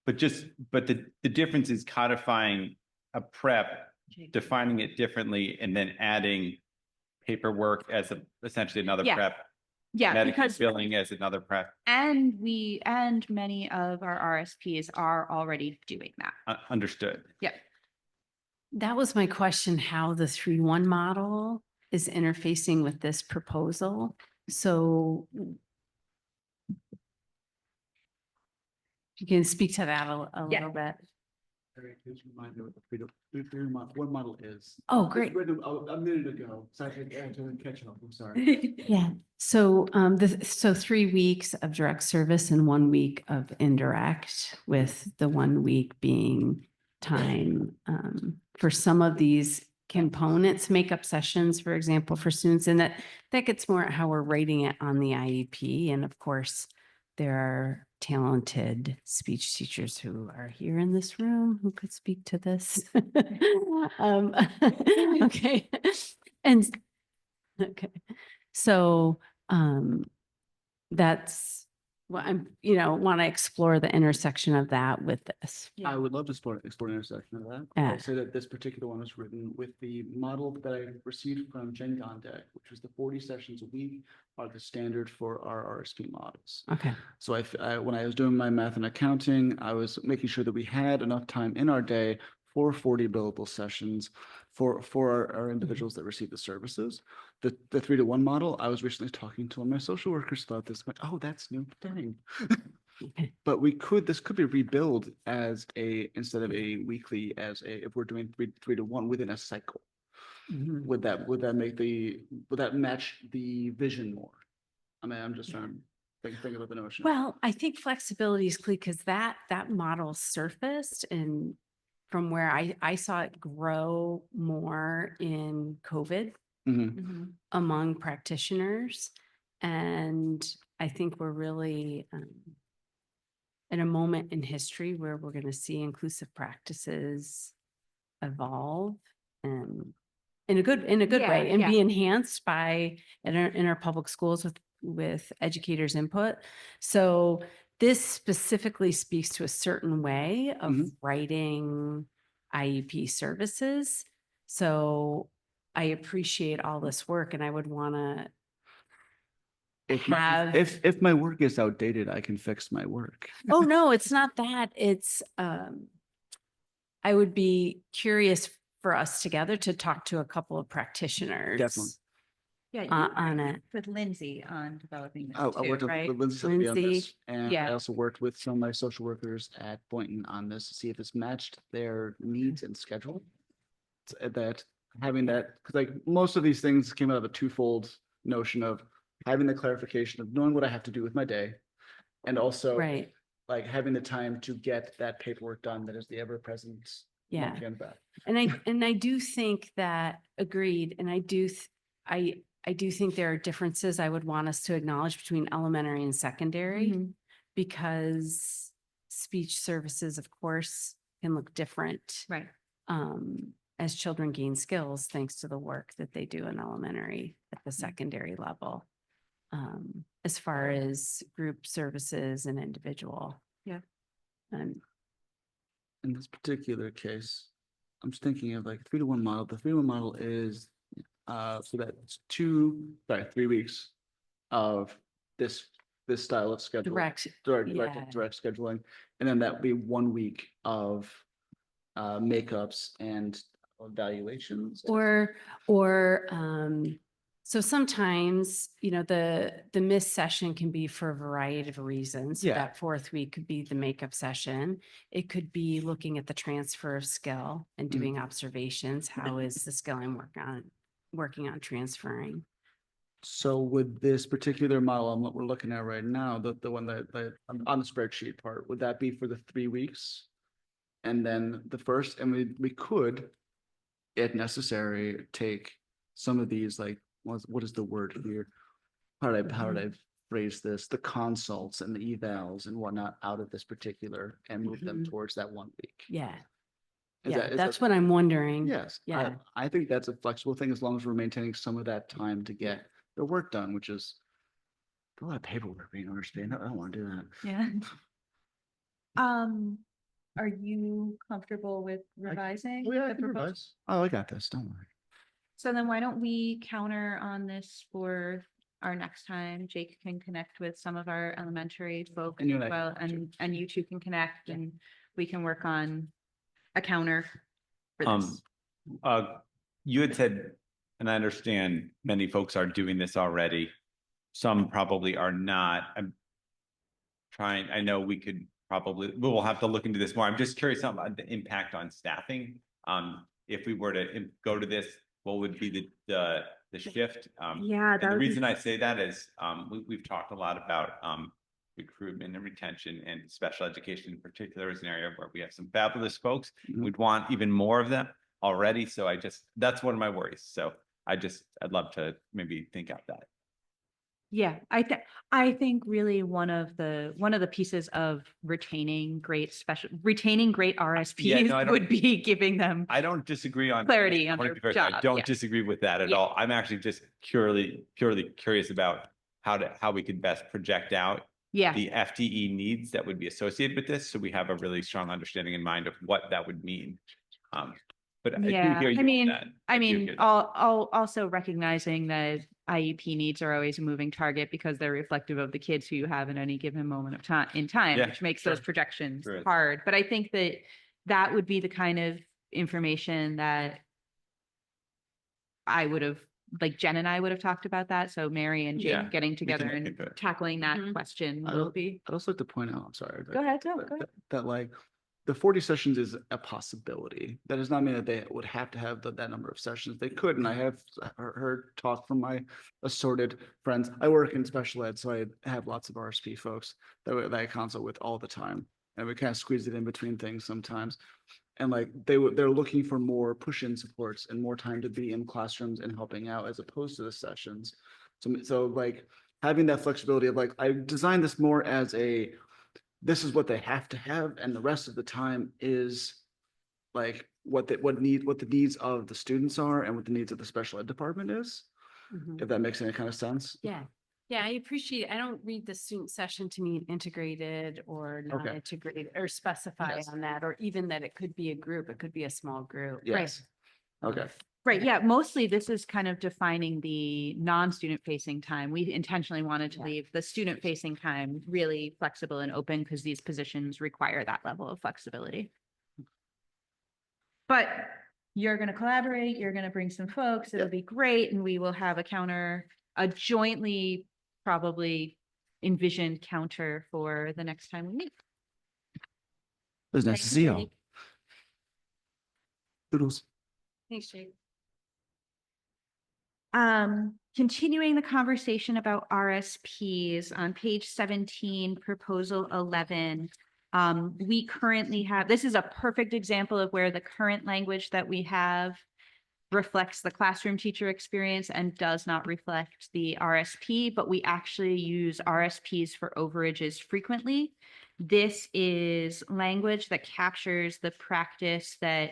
But the difference is codifying a prep, defining it differently, and then adding paperwork as essentially another Yeah. prep. Yeah, Medicaid because billing as another prep. and many of our RSPs are already doing that. Understood. Yeah. That was my question, how the 3-1 model is interfacing with this proposal. So you can speak to that a Yeah. little bit. Just remind me what what model is. Oh, It's great. written a minute ago, so I had to catch up, I'm sorry. Yeah, so so 3 weeks of direct service and 1 week of indirect, with the 1 week being time for some of these components, makeup sessions, for example, for students, and that gets more at how we're writing it on the IEP. And of course, there are talented speech teachers who are here in this room who could speak to this. Okay, and okay. So that's what I'm, want to explore the intersection of that with this. I would love to explore the intersection of that. Yeah. I'll say that this particular one was written with the model that I received from Jen Gondek, which was the 40 sessions a week are the standard for our RSP models. Okay. So when I was doing my math and accounting, I was making sure that we had enough time in our day for 40 billable sessions for our individuals that receive the services. The 3-to-1 model, I was recently talking to one of my social workers about this. Like, oh, that's new thing. Okay. But this could be rebuilt as instead of a weekly, if we're doing 3-to-1 within a cycle. Mhm. Would that match the vision more? I mean, I'm just trying to think about the notion. Well, I think flexibility is key because that model surfaced, and from where I saw it grow more in COVID Mhm. among practitioners. And I think we're really in a moment in history where we're going to see inclusive practices evolve and in a good Yeah, way, and yeah. be enhanced by in our public schools with educators' input. So this specifically speaks to a certain way of Mhm. writing IEP services. So I appreciate all this work, and I would want to have. If my work is outdated, I can fix my work. Oh, no, it's not that. It's, I would be curious for us together to talk to a couple of practitioners. Definitely. Yeah, you on worked it. with Lindsay on developing this I too, worked right? with Lindsay on this, Lindsay, and yeah. I also worked with some of my social workers at Boynton on this to see if this matched their needs and schedule. That having that, because like most of these things came out of a twofold notion of having the clarification of knowing what I have to do with my day, and also Right. like having the time to get that paperwork done that is the ever-present Yeah. monkey on the back. And I do think that, agreed, and I do think there are differences I would want us to acknowledge between elementary and secondary, Mhm. because speech services, of course, can look different Right. as children gain skills thanks to the work that they do in elementary at the secondary level, as far as group services and individual. Yeah. And In this particular case, I'm just thinking of like 3-to-1 model. The 3-to-1 model is so that's 3 weeks of this style of schedule. direct, Direct yeah. scheduling, and then that would be 1 week of makeups and evaluations. Or, so sometimes, the missed session can be for a variety of reasons. So Yeah. that 4th week could be the makeup session. It could be looking at the transfer of skill and doing observations. How is the skill I'm working on transferring? So with this particular model, what we're looking at right now, the one that on the spreadsheet part, would that be for the 3 weeks? And then the first, and we could, if necessary, take some of these, like, what is the word here? How did I phrase this? The consults and the evals and whatnot out of this particular and move them Mhm. towards that 1 week. Yeah. Is Yeah, that- that's what I'm wondering. Yes, Yeah. I think that's a flexible thing as long as we're maintaining some of that time to get the work done, which is a lot of paperwork being understated. I don't want to do that. Yeah. Are you comfortable with revising? Oh, yeah, I the can proposal? revise. Oh, I got this. Don't worry. So then why don't we counter on this for our next time? Jake can connect with some of our elementary folks And you as and I well, can and you two can connect and we can work on a counter for Um, this. You had said, and I understand many folks are doing this already. Some probably are not. I'm trying, I know we could probably, we'll have to look into this more. I'm just curious about the impact on staffing. If we were to go to this, what would be the shift? Yeah, And the reason I say that is, we've talked a lot about, recruitment and retention, and special education in particular is an area where we have some fabulous folks. Mhm. We'd want even more of them already. So that's one of my worries. So I'd love to maybe think out that. Yeah, I think really one of the pieces of retaining great RSPs no, I don't- would be giving them I don't disagree on clarity on I wanna their be very clear, I job, don't yeah. disagree with that at Yeah. all. I'm actually just purely curious about how we could best project out Yeah, the FTE needs that would be associated with this, so we have a really strong understanding in mind of what that would mean. But I do yeah. hear you I on mean, that. do hear that. also recognizing that IEP needs are always a moving target because they're reflective of the kids who you have at any given moment of time Yeah, which makes those sure. projections Sure is. hard. But I think that would be the kind of information that I would have, like Jen and I would have talked about that. So Mary and Jake Yeah, getting we can together look and into it. tackling that Mhm. question I will don't- be. I'd also like to point out, I'm sorry. Go ahead, no, go ahead. That like the 40 sessions is a possibility. That does not mean that they would have to have that number of sessions. They could, and I have heard talk from my assorted friends. I work in special ed, so I have lots of RSP folks that I consult with all the time. And we kind of squeeze it in between things sometimes. And like they're looking for more push-in supports and more time to be in classrooms and helping out as opposed to the sessions. So like having that flexibility of like, I designed this more as this is what they have to have, and the rest of the time is like what the needs of the students are and what the needs of the special ed department is, Mhm. if that makes any kind of sense. Yeah. Yeah, I appreciate, I don't read the student session to mean integrated or not Okay. integrated or specify Yes. on that, or even that it could be a group, it could be a small group. Yes. Okay. Right, yeah, mostly this is kind of defining the non-student facing time. We intentionally wanted to Yeah. leave the student facing time really flexible and open because these positions require that level of flexibility. But you're gonna collaborate, you're gonna bring some folks, it'll be great, and we will have a jointly probably envisioned counter for the next time we meet. It was nice to Thanks, see y'all. Jake. Toodles. Thanks, Jake. Continuing the conversation about RSPs on page 17, proposal 11. We currently have, this is a perfect example of where the current language that we have reflects the classroom teacher experience and does not reflect the RSP, but we actually use RSPs for overages frequently. This is language that captures the practice that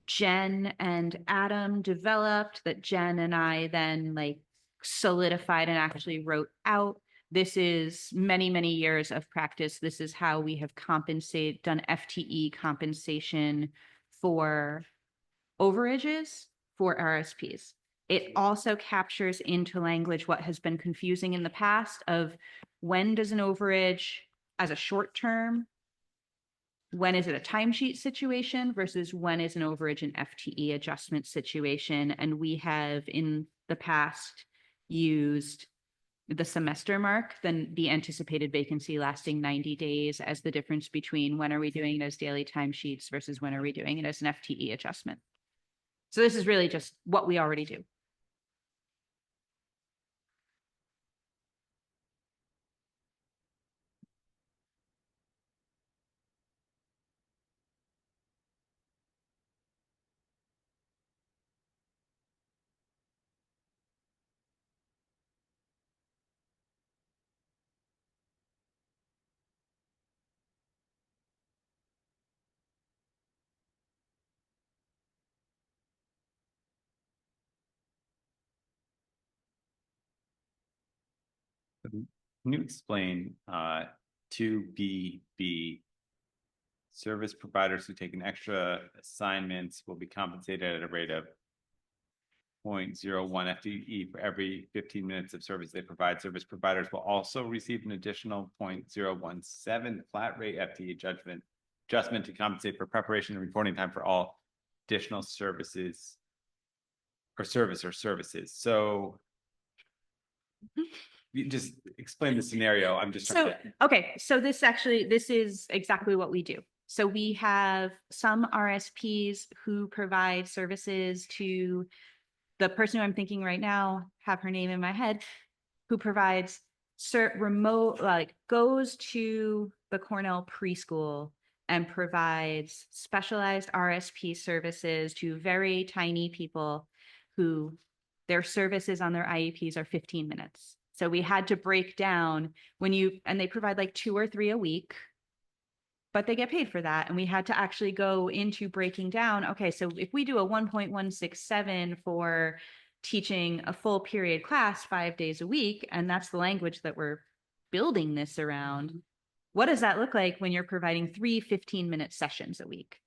Jen and Adam developed, that Jen and I then like solidified and actually wrote out. This is many, many years of practice. This is how we have done FTE compensation for overages for RSPs. It also captures into language what has been confusing in the past of when does an overage as a short term, when is it a timesheet situation versus when is an overage an FTE adjustment situation. And we have in the past used the semester mark, then the anticipated vacancy lasting 90 days as the difference between when are we doing it as daily timesheets versus when are we doing it as an FTE adjustment. So this is really just what we already do. Can you explain 2BB? Service providers who take an extra assignments will be compensated at a rate of 0.01 FTE for every 15 minutes of service they provide. Service providers will also receive an additional 0.017 flat rate FTE adjustment to compensate for preparation and reporting time for all additional services or services. So you just explain the scenario. I'm just trying So, to. okay, so this is exactly what we do. So we have some RSPs who provide services to the person who I'm thinking right now, have her name in my head, who provides remote, like goes to the Cornell preschool and provides specialized RSP services to very tiny people who their services on their IEPs are 15 minutes. So we had to break down and they provide like 2 or 3 a week, but they get paid for that. And we had to actually go into breaking down, okay, so if we do a 1.167 for teaching a full period class 5 days a week, and that's the language that we're building this around, what does that look like when you're providing 3 15-minute sessions a week?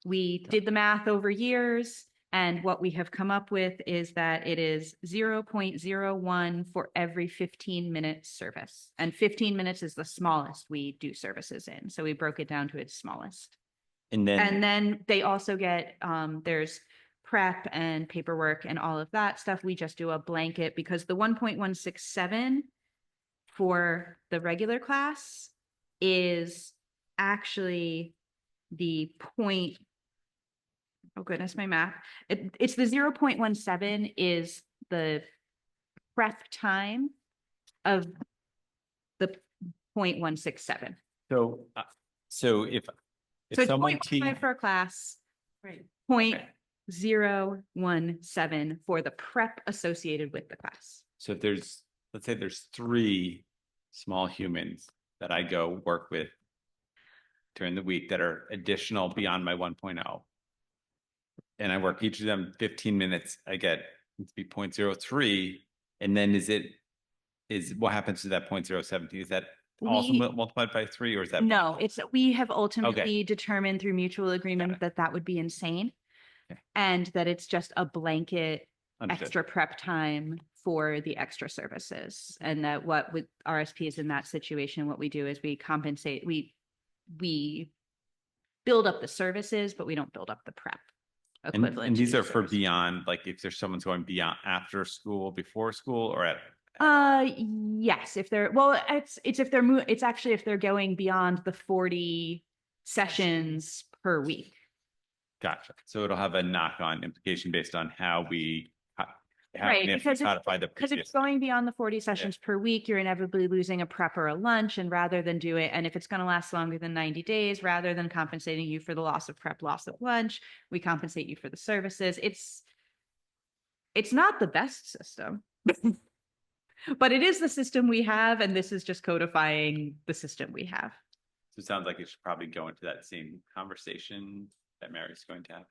We did the math over years, and what we have come up with is that it is 0.01 for every 15-minute service. And 15 minutes is the smallest we do services in. So we broke it down to its smallest. And then they also get, there's prep and paperwork and all of that stuff. We just do a blanket because the 1.167 for the regular class is actually the point. Oh goodness, my math. It's the 0.17 is the prep time of the 0.167. so, if So it's someone 0.15 for a class, Right. 0.017 for the prep associated with the class. So if let's say there's 3 small humans that I go work with during the week that are additional beyond my 1.0. And I work each of them 15 minutes, I get it to be 0.03. And then what happens to that 0.017? Is that also multiplied by 3 or is that? No, we have ultimately determined through mutual agreement that would be insane. Okay. And that it's just a blanket Understood. extra prep time for the extra services. And that what with RSPs in that situation, what we do is we compensate, we build up the services, but we don't build up the prep. And these to are for service. beyond, like if there's someone's going beyond after school, before school, or at. Yes, if they're it's actually if they're going beyond the 40 sessions per week. Gotcha. So it'll have a knock-on implication based on how we Right, because codify the if previous. it's going beyond the 40 sessions per week, you're inevitably losing a prep or a lunch, and rather than do it, and if it's going to last longer than 90 days, rather than compensating you for the loss of prep, loss of lunch, we compensate you for the services. It's not the best system, but it is the system we have, and this is just codifying the system we have. So it sounds like it should probably go into that same conversation that Mary's going to have.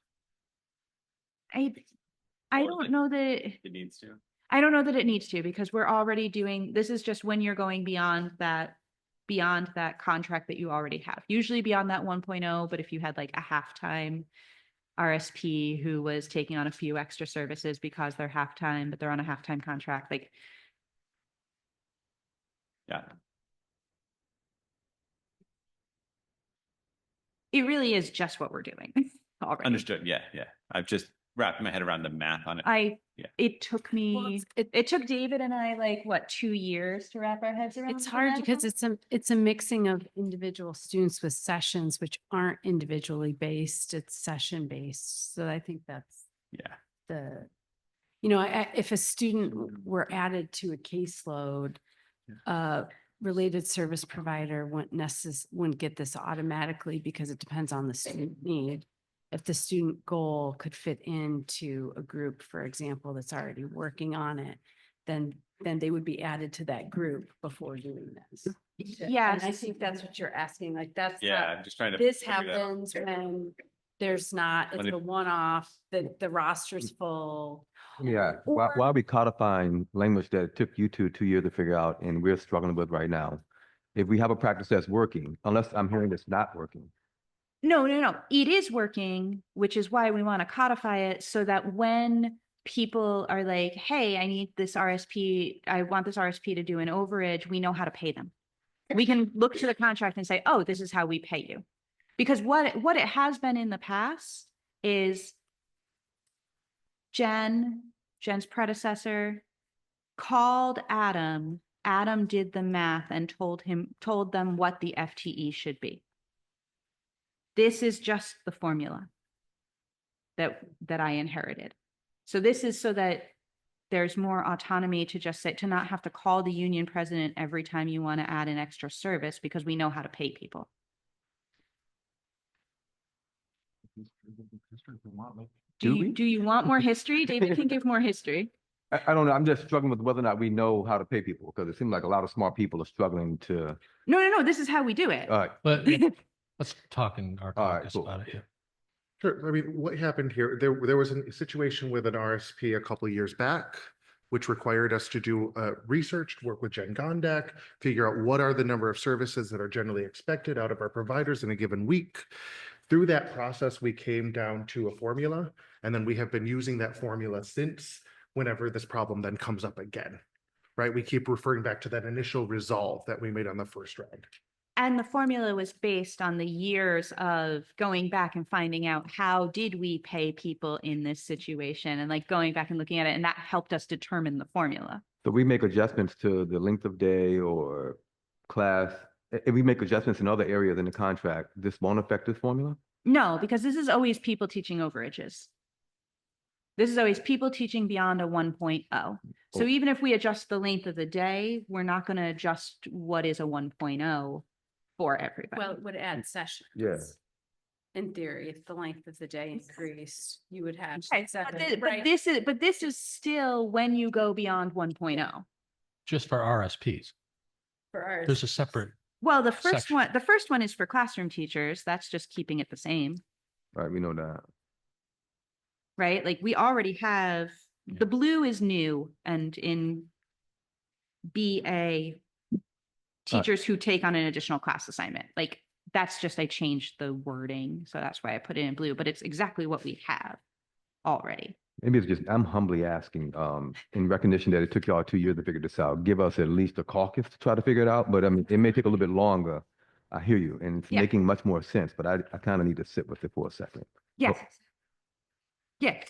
I Or don't know that it needs to. I don't know that it needs to, because we're already doing, this is just when you're going beyond that contract that you already have, usually beyond that 1.0. But if you had like a halftime RSP who was taking on a few extra services because they're halftime, but they're on a halftime contract, like. Yeah. It really is just what we're doing already. Understood. Yeah. Yeah. I've just wrapped my head around the math on it. It took me, it took David and I like 2 years to wrap our heads around. It's the hard math. because it's a mixing of individual students with sessions, which aren't individually based, it's session based. So I think that's if a student were added to a caseload, related service provider wouldn't get this automatically because it depends on the student need. If the student goal could fit into a group, for example, that's already working on it, then they would be added to that group before doing this. Yes. And I think that's what you're asking, like that's. I'm just trying to. This figure that out. happens when there's not, it's a one-off, the roster's full. Yeah, Or- why are we codifying language that took you 2 years to figure out and we're struggling with right now? If we have a practice that's working, unless I'm hearing it's not working. No. It is working, which is why we want to codify it so that when people are like, hey, I need this RSP, I want this RSP to do an overage, we know how to pay them. We can look to the contract and say, oh, this is how we pay you. Because what it has been in the past is Jen's predecessor called Adam. Adam did the math and told them what the FTE should be. This is just the formula that I inherited. So this is so that there's more autonomy to just say, to not have to call the union president every time you want to add an extra service, because we know how to pay people. Do you want more history? David can give more history. I don't know. I'm just struggling with whether or not we know how to pay people, because it seems like a lot of smart people are struggling to. No. This is how we do it. All right. But let's talk in our All right, caucus cool. about it. Yeah. Sure. I mean, what happened here, there was a situation with an RSP a couple of years back, which required us to do research, work with Jen Gondak, figure out what are the number of services that are generally expected out of our providers in a given week. Through that process, we came down to a formula, and then we have been using that formula since, whenever this problem then comes up again, right? We keep referring back to that initial resolve that we made on the first round. And the formula was based on the years of going back and finding out how did we pay people in this situation, and like going back and looking at it, and that helped us determine the formula. So we make adjustments to the length of day or class. If we make adjustments in other areas in the contract, this won't affect this formula? No, because this is always people teaching overages. This is always people teaching beyond a 1.0. So Oh. even if we adjust the length of the day, we're not going to adjust what is a 1.0 for everybody. Well, it would add sessions. Yeah. In theory, if the length of the day increased, you would have. Okay, seven, but right? this is still when you go beyond 1.0. Just for RSPs. For ours. There's a separate, Well, the Section. first one is for classroom teachers. That's just keeping it the same, All right, we know that. right? Like we already have, Yeah. the blue is new, and in BA, teachers who take on an additional class assignment, like that's just, I changed the wording. So that's why I put it in blue, but it's exactly what we have already. Maybe it's just, I'm humbly asking, in recognition that it took y'all 2 years to figure this out, give us at least a caucus to try to figure it out, but I mean, it may take a little bit longer. I hear you, and it's Yeah. making much more sense, but I kind of need to sit with it for a second. Yes. Yes.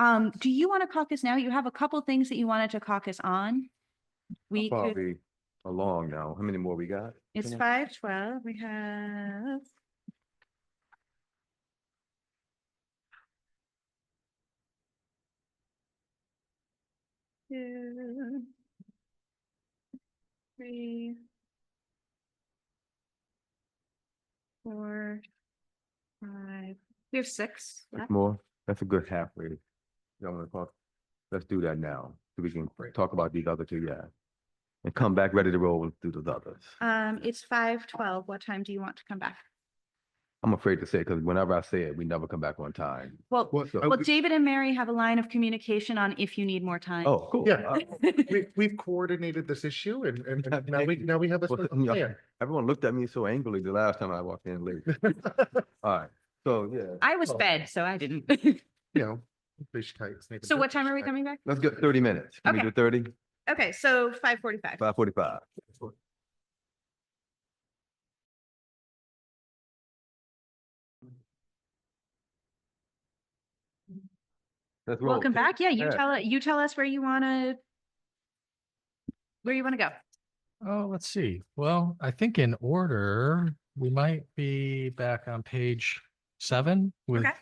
Do you want to caucus now? You have a couple things that you wanted to caucus on. We could, Probably along now. How many more we got? it's 5:12. We have. Two, three, 4, 5. We have 6 Much left. more? That's a good halfway. Y'all want to talk? Let's do that now, so we can talk about these other two, yeah. And come back ready to roll through those others. It's 5:12. What time do you want to come back? I'm afraid to say it, because whenever I say it, we never come back on time. Well, What, So- well, David and Mary have a line of communication on if you need more time. Oh, cool. Yeah. We've coordinated this issue, and now we have a Well, sort of yeah. plan. Everyone looked at me so angrily the last time I walked in late. All right, so yeah, I was Oh. fed, so I didn't. You know, fish tights. make a So good what time fish are we tight. coming back? let's get 30 minutes. Can we Okay. do 30? Okay, so 5:45. 5:45. Let's roll. Welcome back. Yeah, Yeah. you tell us where you want to go. oh, let's see. Well, I think in order, we might be back on page 7 with Okay.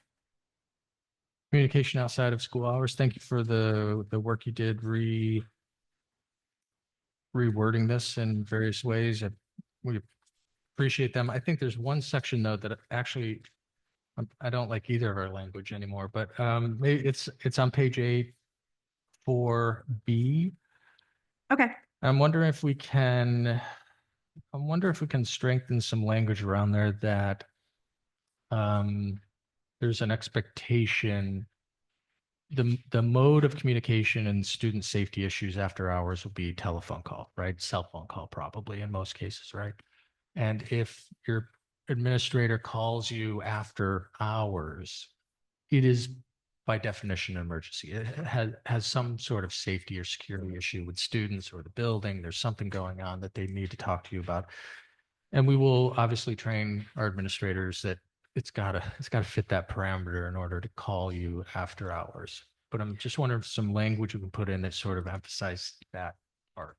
communication outside of school hours. Thank you for the work you did rewording this in various ways. We appreciate them. I think there's one section though that actually I don't like either of our language anymore, but maybe it's on page 8 for B. Okay. I'm wondering if we can strengthen some language around there that there's an expectation. The mode of communication and student safety issues after hours will be telephone call, right? Cell phone call probably in most cases, right? And if your administrator calls you after hours, it is by definition, an emergency. It has some sort of safety or security issue with students or the building. There's something going on that they need to talk to you about. And we will obviously train our administrators that it's gotta fit that parameter in order to call you after hours. But I'm just wondering if some language we can put in that sort of emphasize that part.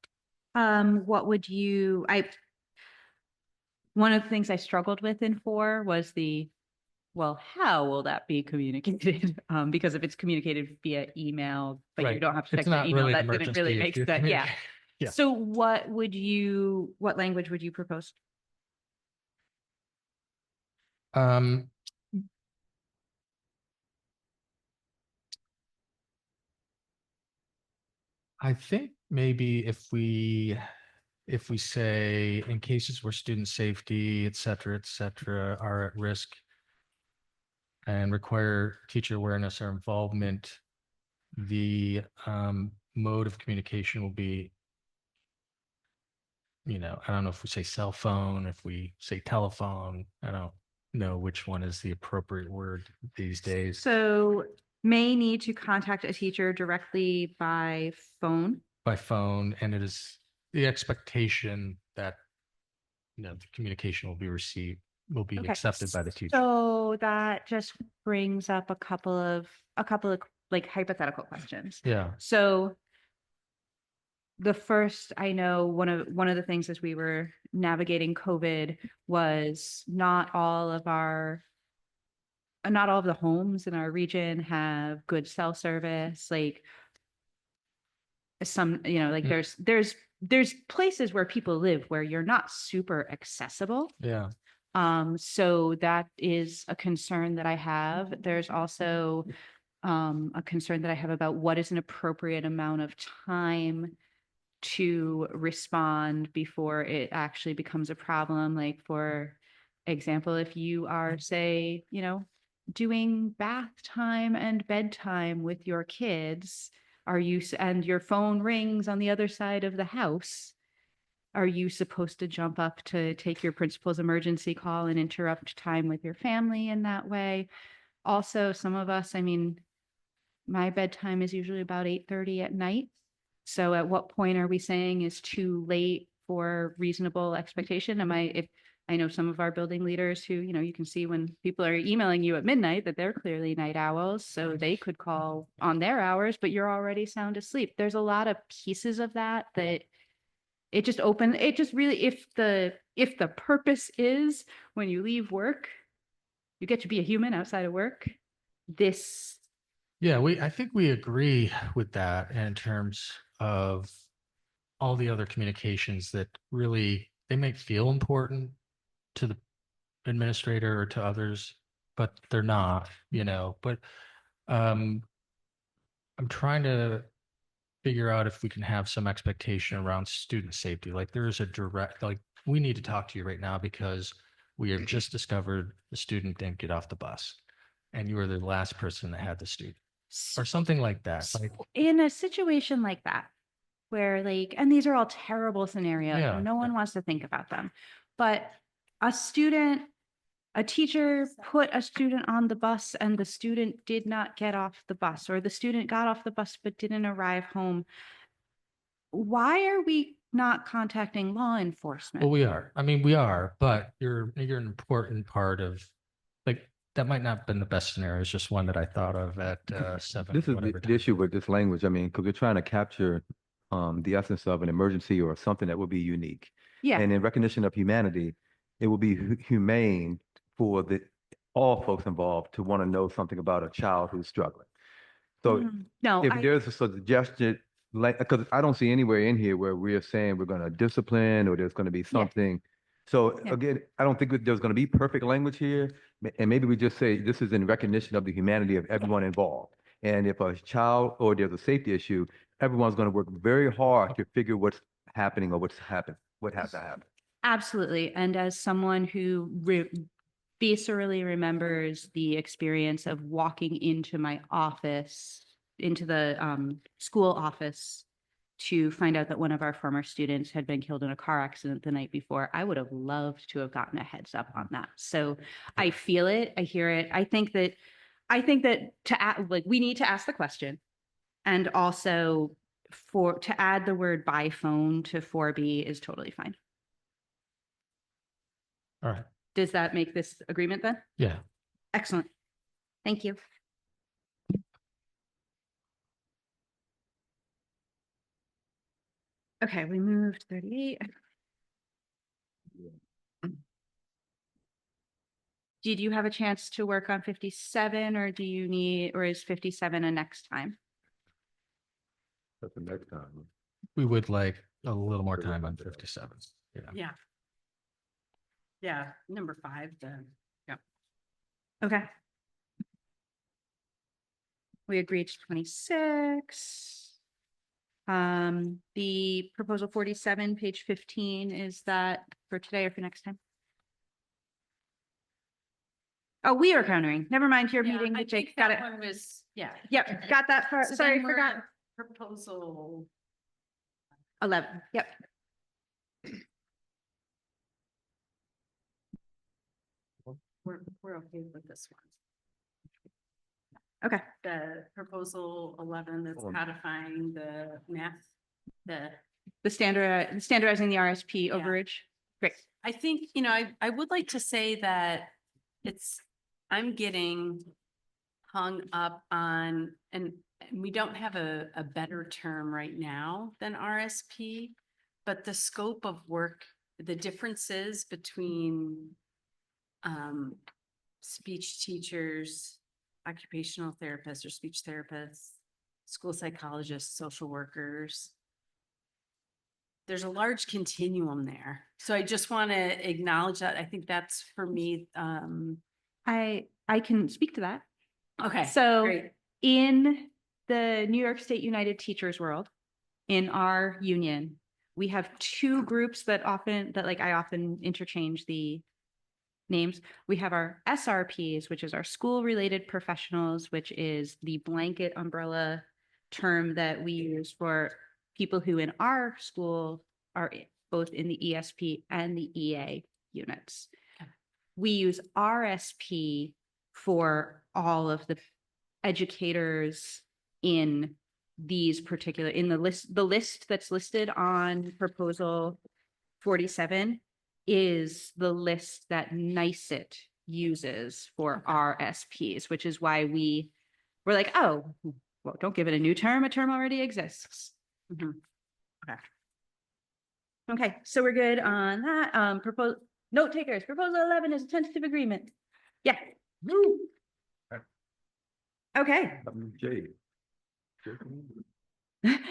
What would you, one of the things I struggled with in 4 was well, how will that be communicated? Because if it's communicated via email, but you Right. don't have to It's check your not email, really an that didn't really emergency if make you're sense. Yeah. Yeah. So what language would you propose? Um, I think maybe if we say in cases where student safety, et cetera, are at risk and require teacher awareness or involvement, the mode of communication will be, I don't know if we say cell phone, if we say telephone, I don't know which one is the appropriate word these days. So may need to contact a teacher directly by phone. By phone, and it is the expectation that the communication will be Okay. accepted by the teacher. So that just brings up a couple of like hypothetical questions. Yeah. So the first, I know one of the things as we were navigating COVID was not all of the homes in our region have good cell service. Like some, like there's places where people live where you're not super accessible. Yeah. So that is a concern that I have. There's also a concern that I have about what is an appropriate amount of time to respond before it actually becomes a problem. Like, for example, if you are, say, doing bath time and bedtime with your kids, and your phone rings on the other side of the house, are you supposed to jump up to take your principal's emergency call and interrupt time with your family in that way? Also, some of us, my bedtime is usually about 8:30 at night. So at what point are we saying is too late for reasonable expectation? If I know some of our building leaders who, you can see when people are emailing you at midnight that they're clearly night owls, so they could call on their hours, but you're already sound asleep. There's a lot of pieces of that it just really, if the purpose is when you leave work, you get to be a human outside of work, this. Yeah, I think we agree with that in terms of all the other communications that really they may feel important to the administrator or to others, but they're not, but I'm trying to figure out if we can have some expectation around student safety. Like there is a direct, like we need to talk to you right now because we have just discovered the student didn't get off the bus and you were the last person that had the student or something like that. Like, in a situation like that, where and these are all terrible scenarios, Yeah. no one wants to think about them, but a teacher put a student on the bus and the student did not get off the bus, or the student got off the bus but didn't arrive home. Why are we not contacting law enforcement? well, we are, but you're an important part of that might not have been the best scenario. It's just one that I thought of at 7. This is whatever the time. issue with this language. Because we're trying to capture the essence of an emergency or something that will be unique. Yeah. And in recognition of humanity, it will be humane for all folks involved to want to know something about a child who's struggling. So No, if there's a suggestion, because I don't see anywhere in here where we're saying we're going to discipline or there's going to be something. So Yeah. again, I don't think there's going to be perfect language here. And maybe we just say this is in recognition of the humanity of everyone involved. And if a child or there's a safety issue, everyone's going to work very hard to figure what's happening or what has to happen. Absolutely. And as someone who viscerally remembers the experience of walking into my office, into the school office, to find out that one of our former students had been killed in a car accident the night before, I would have loved to have gotten a heads up on that. So I feel it, I hear it. I think that I think that to add, like, we need to ask the question. And also to add the word by phone to 4B is totally fine. All right. Does that make this agreement then? Yeah. Excellent. Thank you. Okay, we moved 38. Did you have a chance to work on 57 or or is 57 a next time? That's the next time. We would like a little more time on 57. Yeah. Yeah. Yeah, number 5, then. Okay. We agreed to 26. The proposal 47, page 15, is that for today or for next time? Oh, we are countering. Never mind, your meeting with Jake. Got it. One was, yeah. Yep, got that part. So Sorry, then we're forgot. at Proposal 11. Yep. we're okay with this one. Okay. The proposal 11 that's Hold on. codifying the math, Standardizing the RSP Yeah. overage. Great. I think, I would like to say that I'm getting hung up on, and we don't have a better term right now than RSP, but the scope of work, the differences between speech teachers, occupational therapists or speech therapists, school psychologists, social workers. There's a large continuum there. So I just want to acknowledge that. I think that's for me. I can speak to that. Okay. So great. in the New York State United Teachers world, in our union, we have two groups that I often interchange the names. We have our SRPs, which is our school related professionals, which is the blanket umbrella term that we use for people who in our school are both in the ESP and the EA units. Okay. We use RSP for all of the educators in these particular, in the list that's listed on proposal 47 is the list that NICET uses for RSPs, which is why we're like, oh, well, don't give it a new term. A term already exists. Mhm. Okay, so we're good on that. Note takers, proposal 11 is a tentative agreement. Yeah. Okay. Jay.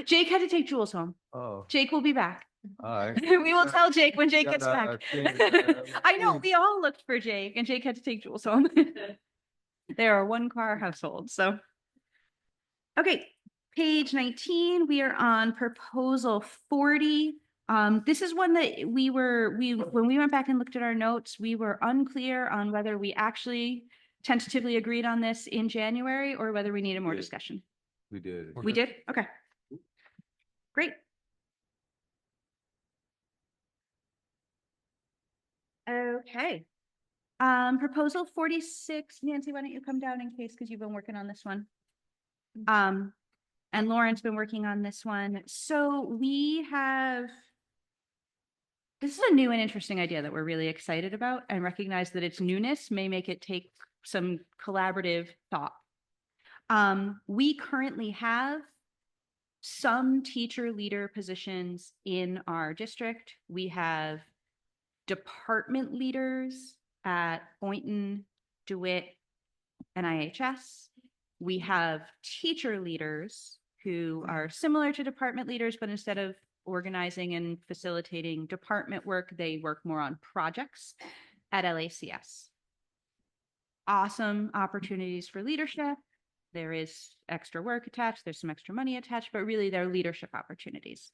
Jake had to take Jules home. Oh, Jake will be back. all right. We will tell Jake when Jake Yeah, gets back. thing, I know, we all looked for Jake and Jake had to take Jules home. They are a one-car household, so. Okay, page 19, we are on proposal 40. This is one that when we went back and looked at our notes, we were unclear on whether we actually tentatively agreed on this in January or whether we needed more did. discussion. We did. We did? Okay. Great. Okay. Proposal 46, Nancy, why don't you come down in case, because you've been working on this one. And Lauren's been working on this one. So this is a new and interesting idea that we're really excited about and recognize that its newness may make it take some collaborative thought. We currently have some teacher leader positions in our district. We have department leaders at Boynton, DeWitt, and IHS. We have teacher leaders who are similar to department leaders, but instead of organizing and facilitating department work, they work more on projects at LACS. Awesome opportunities for leadership. There is extra work attached, there's some extra money attached, but really they're leadership opportunities.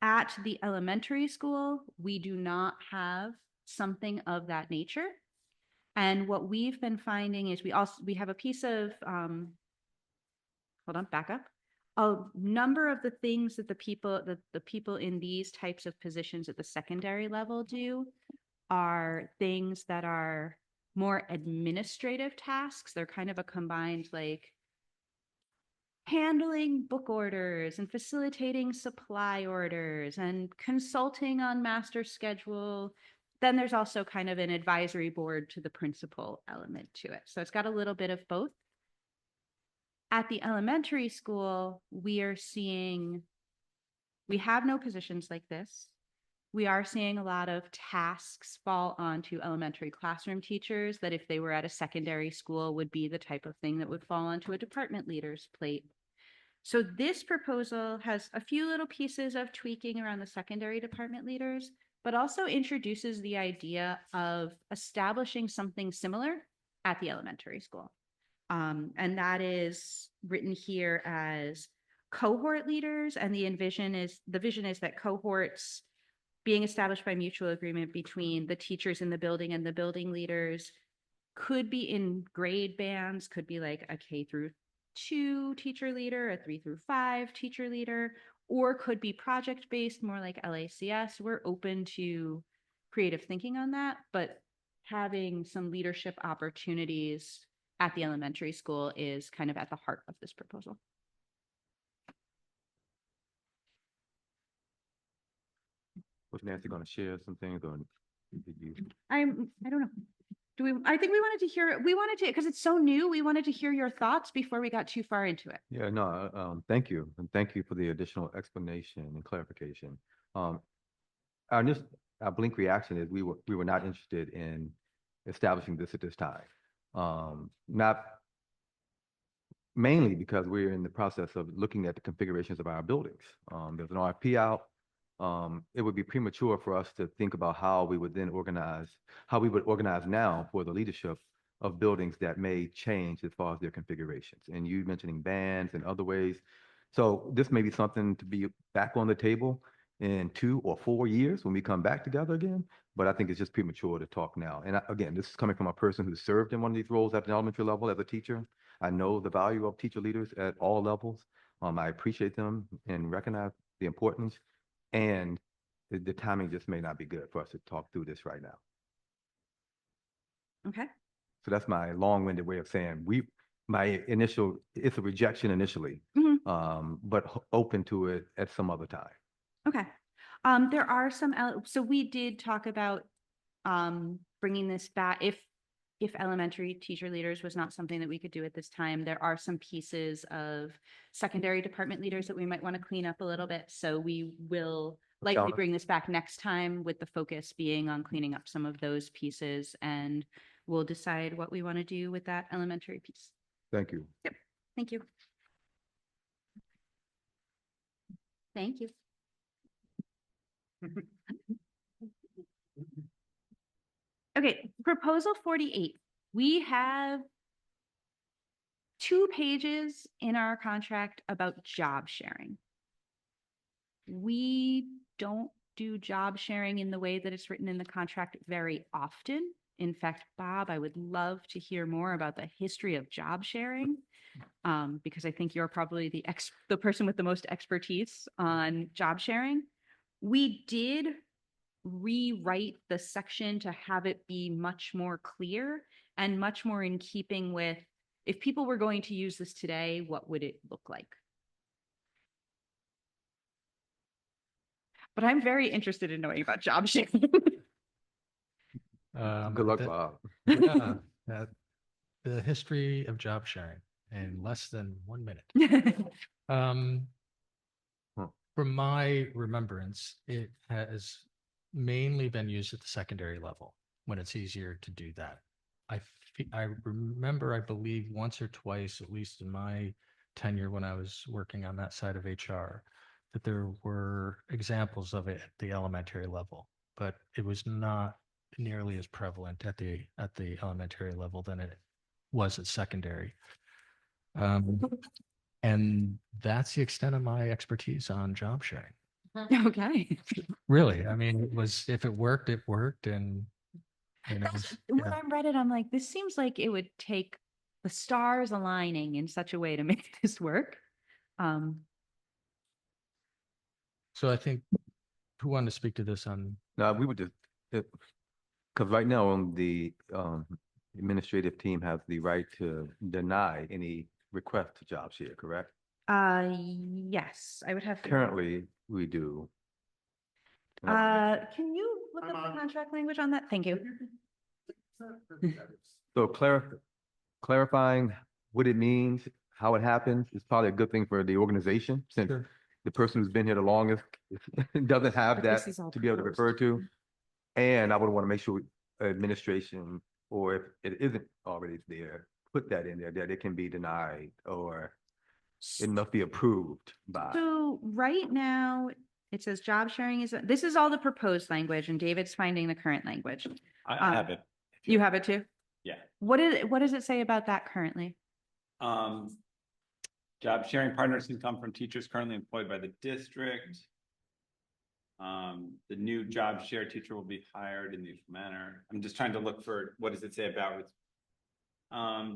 At the elementary school, we do not have something of that nature. And what we've been finding is we have a piece of, hold on, back up. A number of the things that the people in these types of positions at the secondary level do are things that are more administrative tasks. They're kind of a combined like handling book orders and facilitating supply orders and consulting on master schedule. Then there's also kind of an advisory board to the principal element to it. So it's got a little bit of both. At the elementary school, we are seeing, we have no positions like this. We are seeing a lot of tasks fall onto elementary classroom teachers that if they were at a secondary school would be the type of thing that would fall onto a department leader's plate. So this proposal has a few little pieces of tweaking around the secondary department leaders, but also introduces the idea of establishing something similar at the elementary school. And that is written here as cohort leaders. And the vision is that cohorts being established by mutual agreement between the teachers in the building and the building leaders could be in grade bands, could be like a K-2 teacher leader, a 3-5 teacher leader, or could be project-based, more like LACS. We're open to creative thinking on that, but having some leadership opportunities at the elementary school is kind of at the heart of this proposal. Was Nancy going to share some things or did you? I don't know. I think we wanted to, because it's so new, we wanted to hear your thoughts before we got too far into it. Yeah, no, thank you. And thank you for the additional explanation and clarification. Our blink reaction is we were not interested in establishing this at this time. Not mainly because we're in the process of looking at the configurations of our buildings. There's an RFP out. It would be premature for us to think about how we would organize now for the leadership of buildings that may change as far as their configurations. And you mentioning bands and other ways. So this may be something to be back on the table in 2 or 4 years when we come back together again. But I think it's just premature to talk now. And again, this is coming from a person who served in one of these roles at the elementary level as a teacher. I know the value of teacher leaders at all levels. I appreciate them and recognize the importance. And the timing just may not be good for us to talk through this right now. Okay. So that's my long-winded way of saying it's a rejection initially, but open to it at some other time. Okay. There are some, so we did talk about bringing this back. If elementary teacher leaders was not something that we could do at this time, there are some pieces of secondary department leaders that we might want to clean up a little bit. So we will likely bring this back next time with the focus being on cleaning up some of those pieces, and we'll decide what we want to do with that elementary piece. Thank you. Yep. Thank you. Thank you. Okay, proposal 48. We have 2 pages in our contract about job sharing. We don't do job sharing in the way that it's written in the contract very often. In fact, Bob, I would love to hear more about the history of job sharing, because I think you're probably the person with the most expertise on job sharing. We did rewrite the section to have it be much more clear and much more in keeping with, if people were going to use this today, what would it look like? But I'm very interested in knowing about job sharing. Good luck, Bob. Yeah, the history of job sharing in less than 1 minute. From my remembrance, it has mainly been used at the secondary level when it's easier to do that. I remember, I believe once or twice, at least in my tenure when I was working on that side of HR, that there were examples of it at the elementary level, but it was not nearly as prevalent at the elementary level than it was at secondary. And that's the extent of my expertise on job sharing. Okay. Really, I mean, if it worked, it worked, and When yeah. I read it, I'm like, this seems like it would take the stars aligning in such a way to make this work. So I think, who wanted to speak to this on? No, we would just, because right now on the administrative team has the right to deny any request to job share, correct? Yes, I would have. Currently, we do. Can you look up the contract language on that? Thank you. So clarifying what it means, how it happens, is probably a good thing for the organization, since Sure. the person who's been here the longest doesn't have But that this is all to be able to proposed. refer to. And I would want to make sure administration, or if it isn't already there, put that in there, that it can be denied or it must be approved by. So right now, it says job sharing is, this is all the proposed language and David's finding the current language. I have it. You have it too? Yeah. What does it say about that currently? Job sharing partners can come from teachers currently employed by the district. The new job share teacher will be hired in the manner. I'm just trying to look for, what does it say about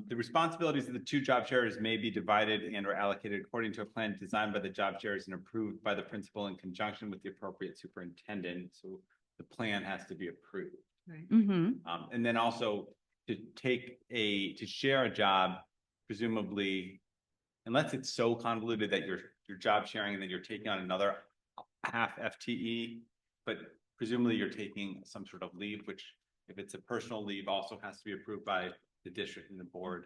the responsibilities of the two job sharers may be divided and or allocated according to a plan designed by the job sharers and approved by the principal in conjunction with the appropriate superintendent. So the plan has to be approved. Right. Mm-hmm. And then also to share a job, presumably, unless it's so convoluted that you're job sharing and then you're taking on another half FTE, but presumably you're taking some sort of leave, which if it's a personal leave also has to be approved by the district and the board.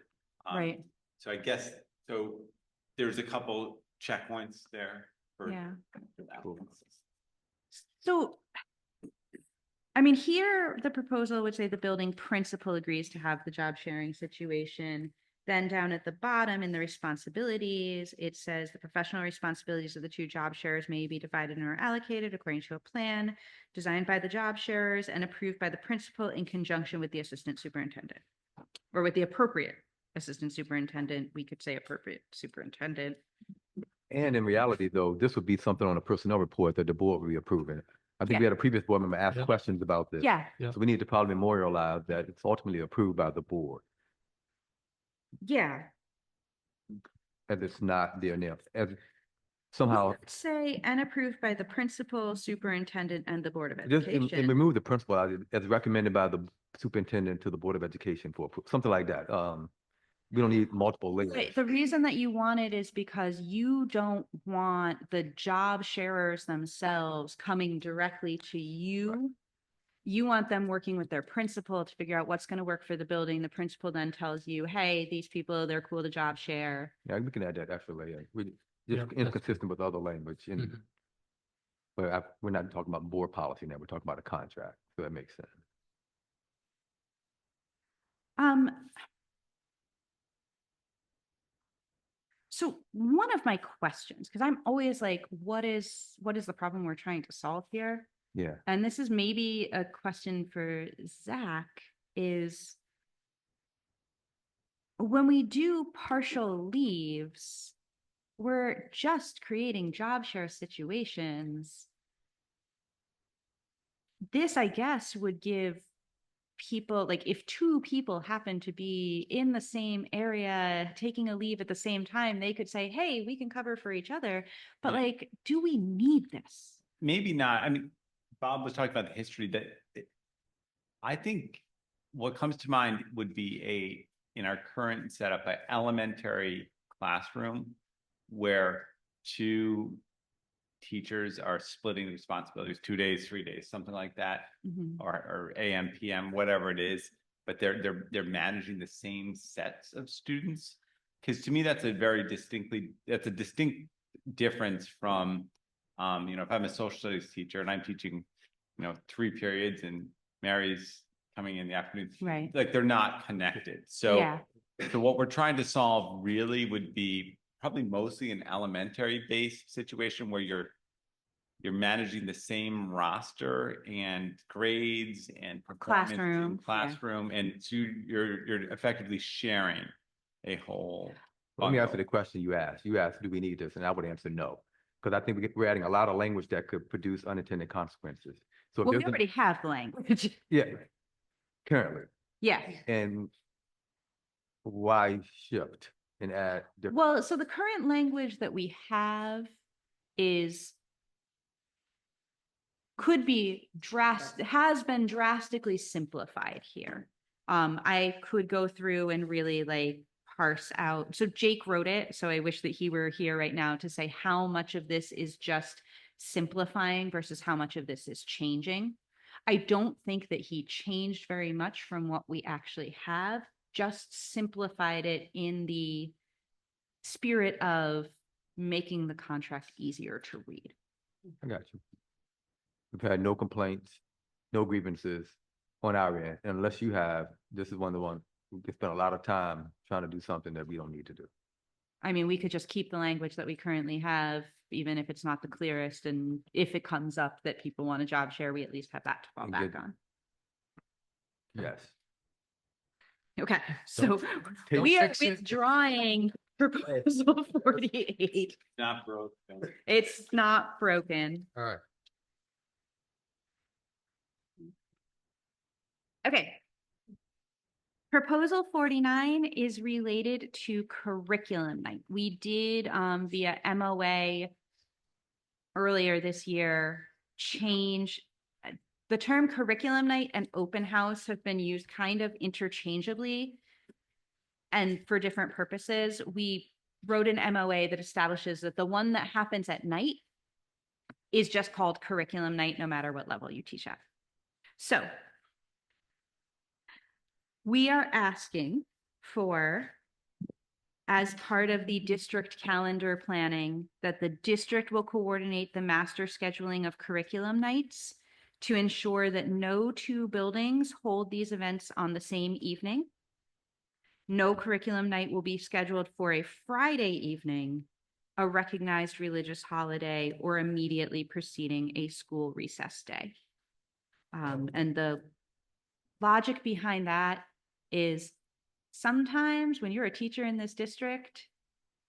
Right. So I guess, so there's a couple checkpoints there for. Yeah. for that. Cool. So, I mean, here, the proposal would say the building principal agrees to have the job sharing situation. Then down at the bottom in the responsibilities, it says the professional responsibilities of the two job sharers may be divided and or allocated according to a plan designed by the job sharers and approved by the principal in conjunction with the assistant superintendent. Or with the appropriate assistant superintendent, we could say appropriate superintendent. And in reality, though, this would be something on a personnel report that the board would be approving. I think Yeah. we had a previous board member ask Yeah. questions about this. Yeah, Yeah. So we need to probably memorialize that it's ultimately approved by the board, yeah. as it's not there now, as somehow, Say, and approved by the principal, superintendent, and the Board of just and Education. remove the principal out, as recommended by the superintendent to the Board of Education for something like that. We don't need multiple layers. Right, the reason that you want it is because you don't want the job sharers themselves coming directly to you. You want them working with their principal to figure out what's going to work for the building. The principal then tells you, hey, these people, they're cool to job share. Yeah, we can add that extra layer. We Yeah, just that's- inconsistent with other language, and Mhm. but we're not talking about board policy now. We're talking about a contract, so that makes sense. So one of my questions, because I'm always like, what is the problem we're trying to solve here? Yeah. And this is maybe a question for Zach, is when we do partial leaves, we're just creating job share situations. This, I guess, would give people, like if two people happen to be in the same area taking a leave at the same time, they could say, hey, we can cover for each other. But Yeah. like, do we need this? Maybe not. I mean, Bob was talking about the history I think what comes to mind would be in our current setup, an elementary classroom where two teachers are splitting the responsibilities, 2 days, 3 days, something like that, Mhm. or AM, PM, whatever it is, but they're managing the same sets of students. Because to me, that's a distinct difference from, if I'm a social studies teacher and I'm teaching, 3 periods and Mary's coming in the afternoon, Right. like they're not connected. So, Yeah. so what we're trying to solve really would be probably mostly an elementary based situation where you're managing the same roster and grades and performance in Classroom, yeah. classroom, and so you're effectively sharing a whole. Let me answer bundle. the question you asked. You asked, do we need this? And I would answer no. Because I think we're adding a lot of language that could produce unintended consequences. So if Well, we there's already have the language. yeah, currently. Yeah. And why shift and add different? Well, so the current language that we have has been drastically simplified here. I could go through and really like parse out. So Jake wrote it, so I wish that he were here right now to say how much of this is just simplifying versus how much of this is changing. I don't think that he changed very much from what we actually have, just simplified it in the spirit of making the contract easier to read. I got you. We've had no complaints, no grievances on our end, unless you have, this is one of the ones, we spent a lot of time trying to do something that we don't need to do. I mean, we could just keep the language that we currently have, even if it's not the clearest, and if it comes up that people want a job share, we at least have that to fall And back get- on. Yes. Okay, so Don't we are fix it. withdrawing proposal 48. Not broke. It's not broken. All right. Okay. Proposal 49 is related to curriculum night. We did via MOA earlier this year change the term curriculum night and open house have been used kind of interchangeably and for different purposes. We wrote an MOA that establishes that the one that happens at night is just called curriculum night, no matter what level you teach at. So we are asking for, as part of the district calendar planning, that the district will coordinate the master scheduling of curriculum nights to ensure that no two buildings hold these events on the same evening. No curriculum night will be scheduled for a Friday evening, a recognized religious holiday, or immediately preceding a school recess day. And the logic behind that is sometimes when you're a teacher in this district,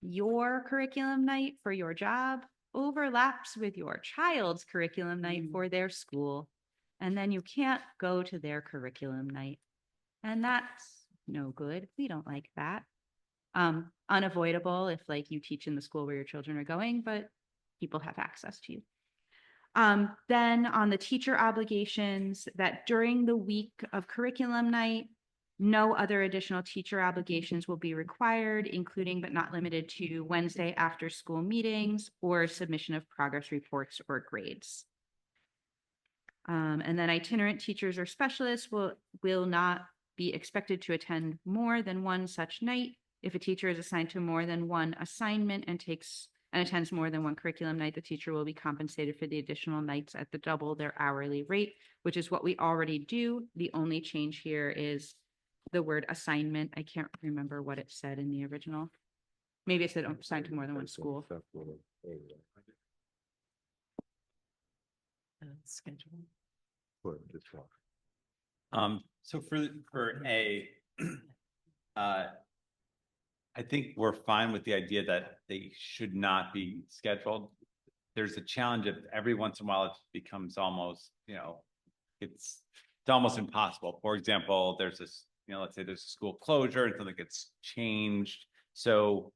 your curriculum night for your job overlaps with your child's curriculum night for their school. And then you can't go to their curriculum night. And that's no good. We don't like that. Unavoidable if like you teach in the school where your children are going, but people have access to you. Then on the teacher obligations, that during the week of curriculum night, no other additional teacher obligations will be required, including but not limited to Wednesday after school meetings or submission of progress reports or grades. And then itinerant teachers or specialists will not be expected to attend more than one such night. If a teacher is assigned to more than one assignment and attends more than one curriculum night, the teacher will be compensated for the additional nights at the double their hourly rate, which is what we already do. The only change here is the word assignment. I can't remember what it said in the original. Maybe it said assigned to more than one school. Schedule. So for A, I think we're fine with the idea that they should not be scheduled. There's a challenge of every once in a while it becomes almost, it's almost impossible. For example, there's this, let's say there's a school closure and something gets changed. So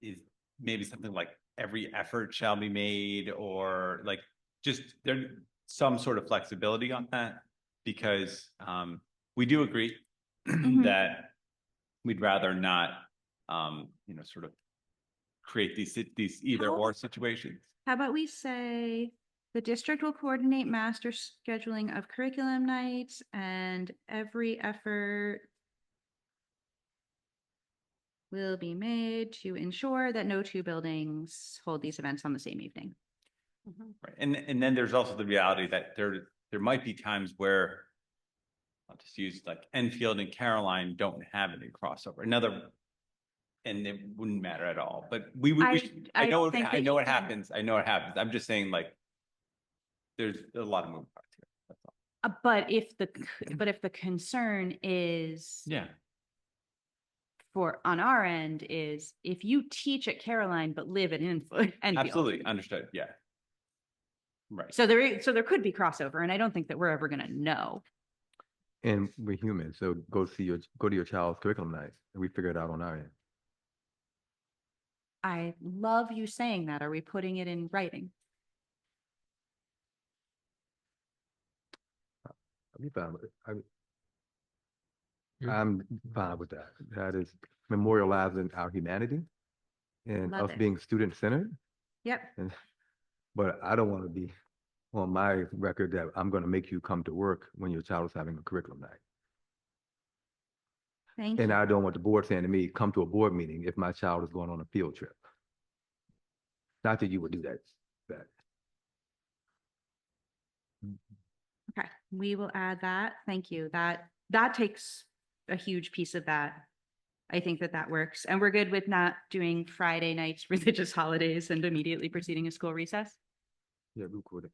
is maybe something like every effort shall be made, or like just there some sort of flexibility on that, because we do agree that we'd rather not, sort of create these either or situations. How about we say the district will coordinate master scheduling of curriculum nights and every effort will be made to ensure that no two buildings hold these events on the same evening. Right. And then there's also the reality that there might be times where I'll just use like Enfield and Caroline don't have any crossover. And it wouldn't matter at all. But I know it happens. I know it happens. I'm just saying, like, there's a lot of moving parts here. That's all. But if the concern is on our end is if you teach at Caroline but live at Enfield. Absolutely understood. Yeah. Right. So there could be crossover, and I don't think that we're ever going to know. And we're human, so go to your child's curriculum night, and we figure it out on our end. I love you saying that. Are we putting it in writing? I'd be fine with it. You're- I'm fine with that. That is memorializing our humanity and Love us it. being student-centered. Yep. And, but I don't want to be on my record that I'm going to make you come to work when your child is having a curriculum night. Thank And you. I don't want the board saying to me, come to a board meeting if my child is going on a field trip. Not that you would do that. Okay, we will add that. Thank you. That takes a huge piece of that. I think that works. And we're good with not doing Friday nights, religious holidays, and immediately preceding a school recess? Yeah, real quick.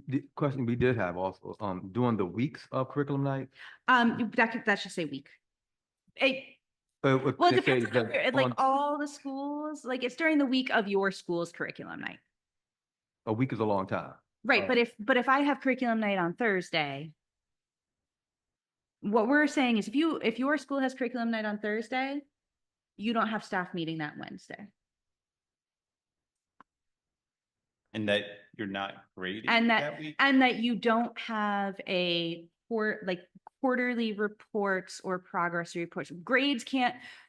The question we did have also, during the weeks of curriculum night. That should say week. Well, it they depends say on that like on- all the schools, like it's during the week of your school's curriculum night. A week is a long time. Right, Oh. but if I have curriculum night on Thursday, what we're saying is if your school has curriculum night on Thursday, you don't have staff meeting that Wednesday. And that you're not grading And that week? and that you don't have quarterly reports or progress reports. Grades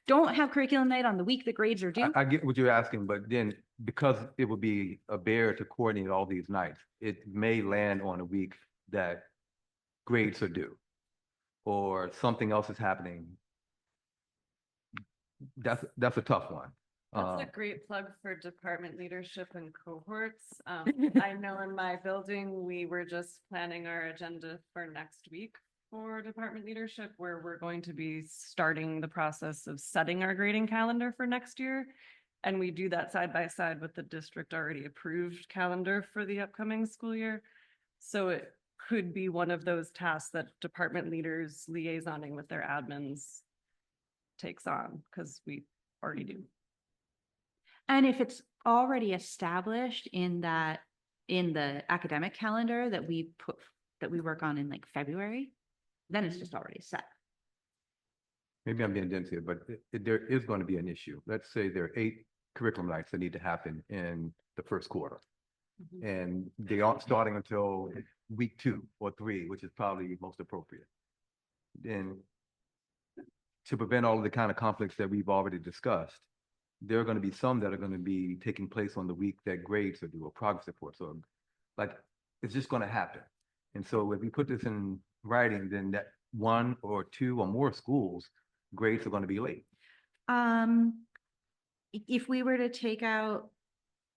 don't have curriculum night on the week that grades are due. I get what you're asking, but then because it would be a bear to coordinate all these nights, it may land on a week that grades are due or something else is happening. That's a tough one. That's a great plug for department leadership and cohorts. I know in my building, we were just planning our agenda for next week for department leadership, where we're going to be starting the process of setting our grading calendar for next year. And we do that side by side with the district already approved calendar for the upcoming school year. So it could be one of those tasks that department leaders liaisoning with their admins takes on, because we already do. And if it's already established in the academic calendar that we work on in like February, then it's just already set. Maybe I'm being dense here, but there is going to be an issue. Let's say there are 8 curriculum nights that need to happen in the first quarter. And they aren't starting until week 2 or 3, which is probably most appropriate. Then to prevent all of the kind of conflicts that we've already discussed, there are going to be some that are going to be taking place on the week that grades are due or progress reports. So like, it's just going to happen. And so if we put this in writing, then that 1 or 2 or more schools, grades are going to be late If we were to take out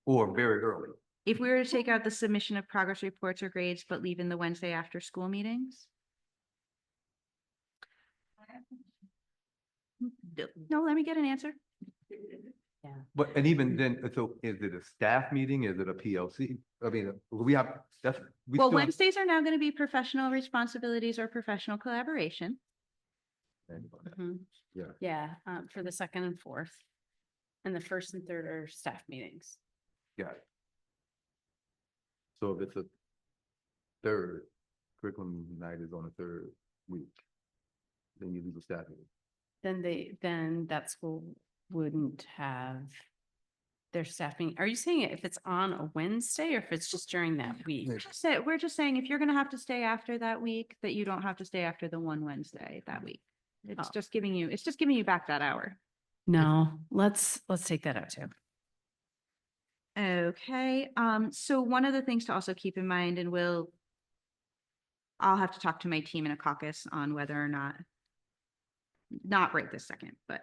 or very early. the submission of progress reports or grades, but leave in the Wednesday after school meetings? No, let me get an answer. But, and even then, so is it a staff meeting? Is it a PLC? I mean, we have, Well, Wednesdays are now going to be professional responsibilities or professional collaboration. Yeah. Yeah, for the second and fourth. And the first and third are staff meetings. Got it. So if it's a third, curriculum night is on a third week, then you lose a staff meeting. Then that school wouldn't have their staffing. Are you saying if it's on a Wednesday or if it's just during that week? We're just saying if you're going to have to stay after that week, that you don't have to stay after the one Wednesday that week. It's Oh. just giving you back that hour. No, let's take that out too. Okay, so one of the things to also keep in mind, and I'll have to talk to my team in a caucus on whether or not right this second, but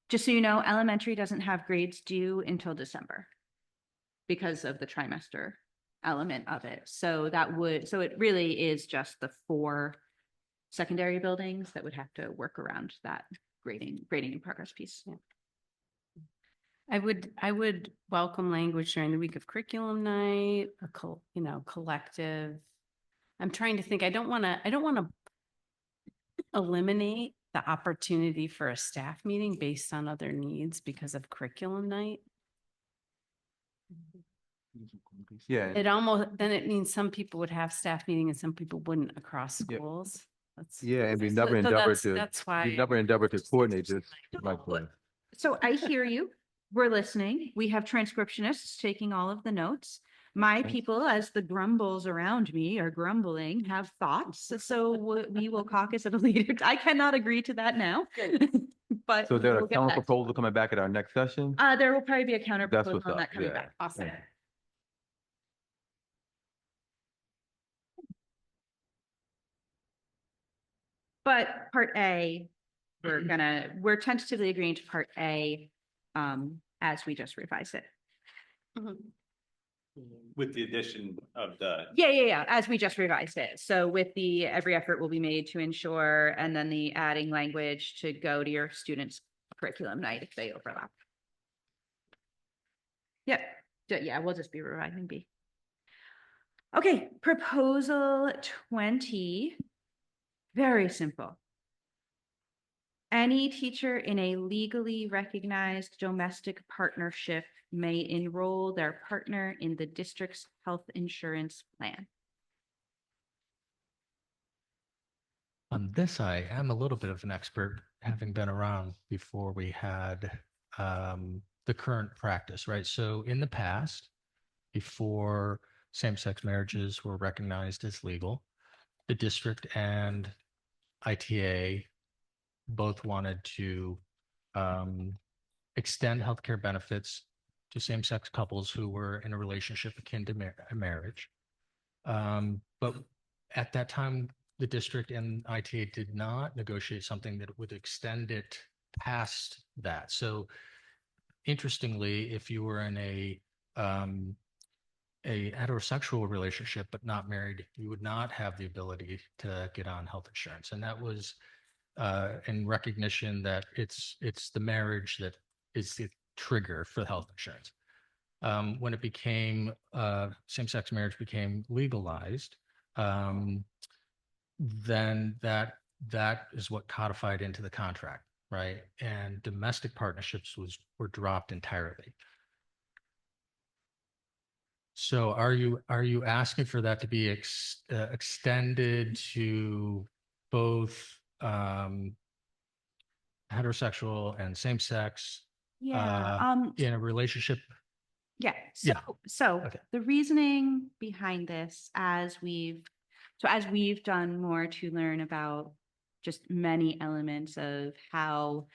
just so you know, elementary doesn't have grades due until December because of the trimester element of it. So it really is just the 4 secondary buildings that would have to work around that grading and progress piece. Yeah. I would welcome language during the week of curriculum night, collective. I'm trying to think, I don't want to eliminate the opportunity for a staff meeting based on other needs because of curriculum night. Yeah. Then it means some people would have staff meeting and some people wouldn't across Yeah. schools. Yeah, and we So never endeavor to, that's why. we never endeavor to coordinate this like this. So I hear you. We're listening. We have transcriptionists taking all of the notes. My people, as the grumbles around me are grumbling, have thoughts. So we will caucus at a later. I cannot agree to that now. But So there's we'll a get counter back to you. proposal coming back at our next session? There will probably be a counter That's proposal what's on up, that coming yeah. back. Awesome. Yeah. But part A, we're tentatively agreeing to part A, as we just revised it. With the addition of the. Yeah, as we just revised it. So with the, every effort will be made to ensure, and then the adding language to go to your students' curriculum night if they overlap. Yep, yeah, we'll just be revising B. Okay, proposal 20, very simple. Any teacher in a legally recognized domestic partnership may enroll their partner in the district's health insurance plan. On this, I am a little bit of an expert, having been around before we had the current practice, right? So in the past, before same-sex marriages were recognized as legal, the district and ITA both wanted to extend healthcare benefits to same-sex couples who were in a relationship akin to marriage. But at that time, the district and ITA did not negotiate something that would extend it past that. So interestingly, if you were in a heterosexual relationship but not married, you would not have the ability to get on health insurance. And that was in recognition that it's the marriage that is the trigger for health insurance. When it became same-sex marriage became legalized, then that is what codified into the contract, right? And domestic partnerships were dropped entirely. So are you asking for that to be extended to both heterosexual and same-sex in a relationship? Yeah. Yeah. So Okay. the reasoning behind this, as we've done more to learn about just many elements of how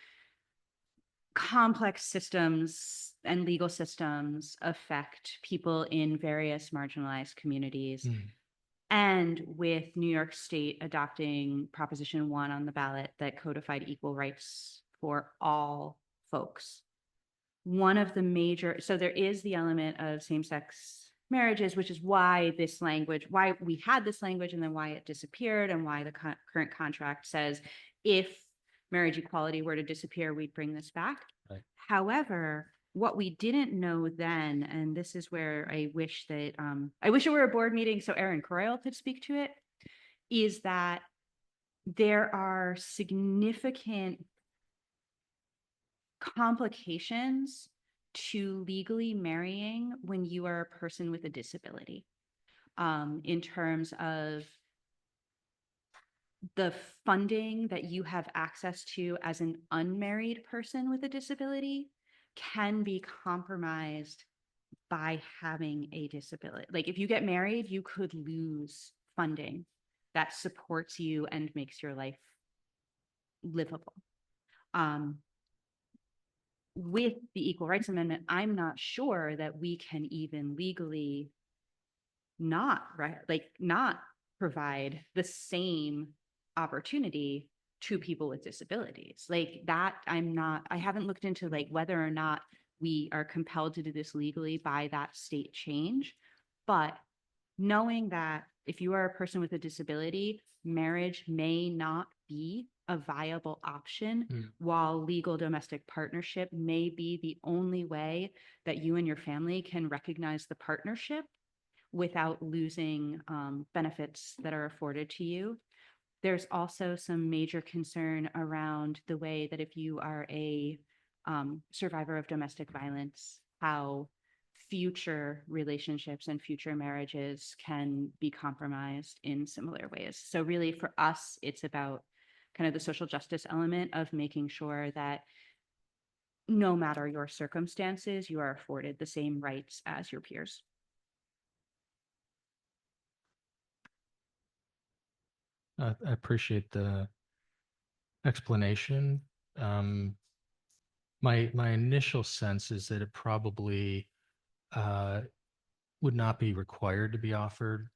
complex systems and legal systems affect people in various marginalized communities. And with New York State adopting Proposition 1 on the ballot that codified equal rights for all folks. One of the major, so there is the element of same-sex marriages, which is why this language, why we had this language and then why it disappeared and why the current contract says if marriage equality were to disappear, we'd bring this back. Right. However, what we didn't know then, and this is where I wish that, I wish it were a board meeting so Erin Croyle could speak to it, is that there are significant complications to legally marrying when you are a person with a disability, in terms of the funding that you have access to as an unmarried person with a disability can be compromised by having a disability. Like if you get married, you could lose funding that supports you and makes your life livable. With the Equal Rights Amendment, I'm not sure that we can even legally not provide the same opportunity to people with disabilities. Like that, I haven't looked into like whether or not we are compelled to do this legally by that state change. But knowing that if you are a person with a disability, marriage may not be a viable option, while legal domestic partnership may be the only way that you and your family can recognize the partnership without losing benefits that are afforded to you. There's also some major concern around the way that if you are a survivor of domestic violence, how future relationships and future marriages can be compromised in similar ways. So really for us, it's about kind of the social justice element of making sure that no matter your circumstances, you are afforded the same rights as your peers. I appreciate the explanation. My initial sense is that it probably would not be required to be offered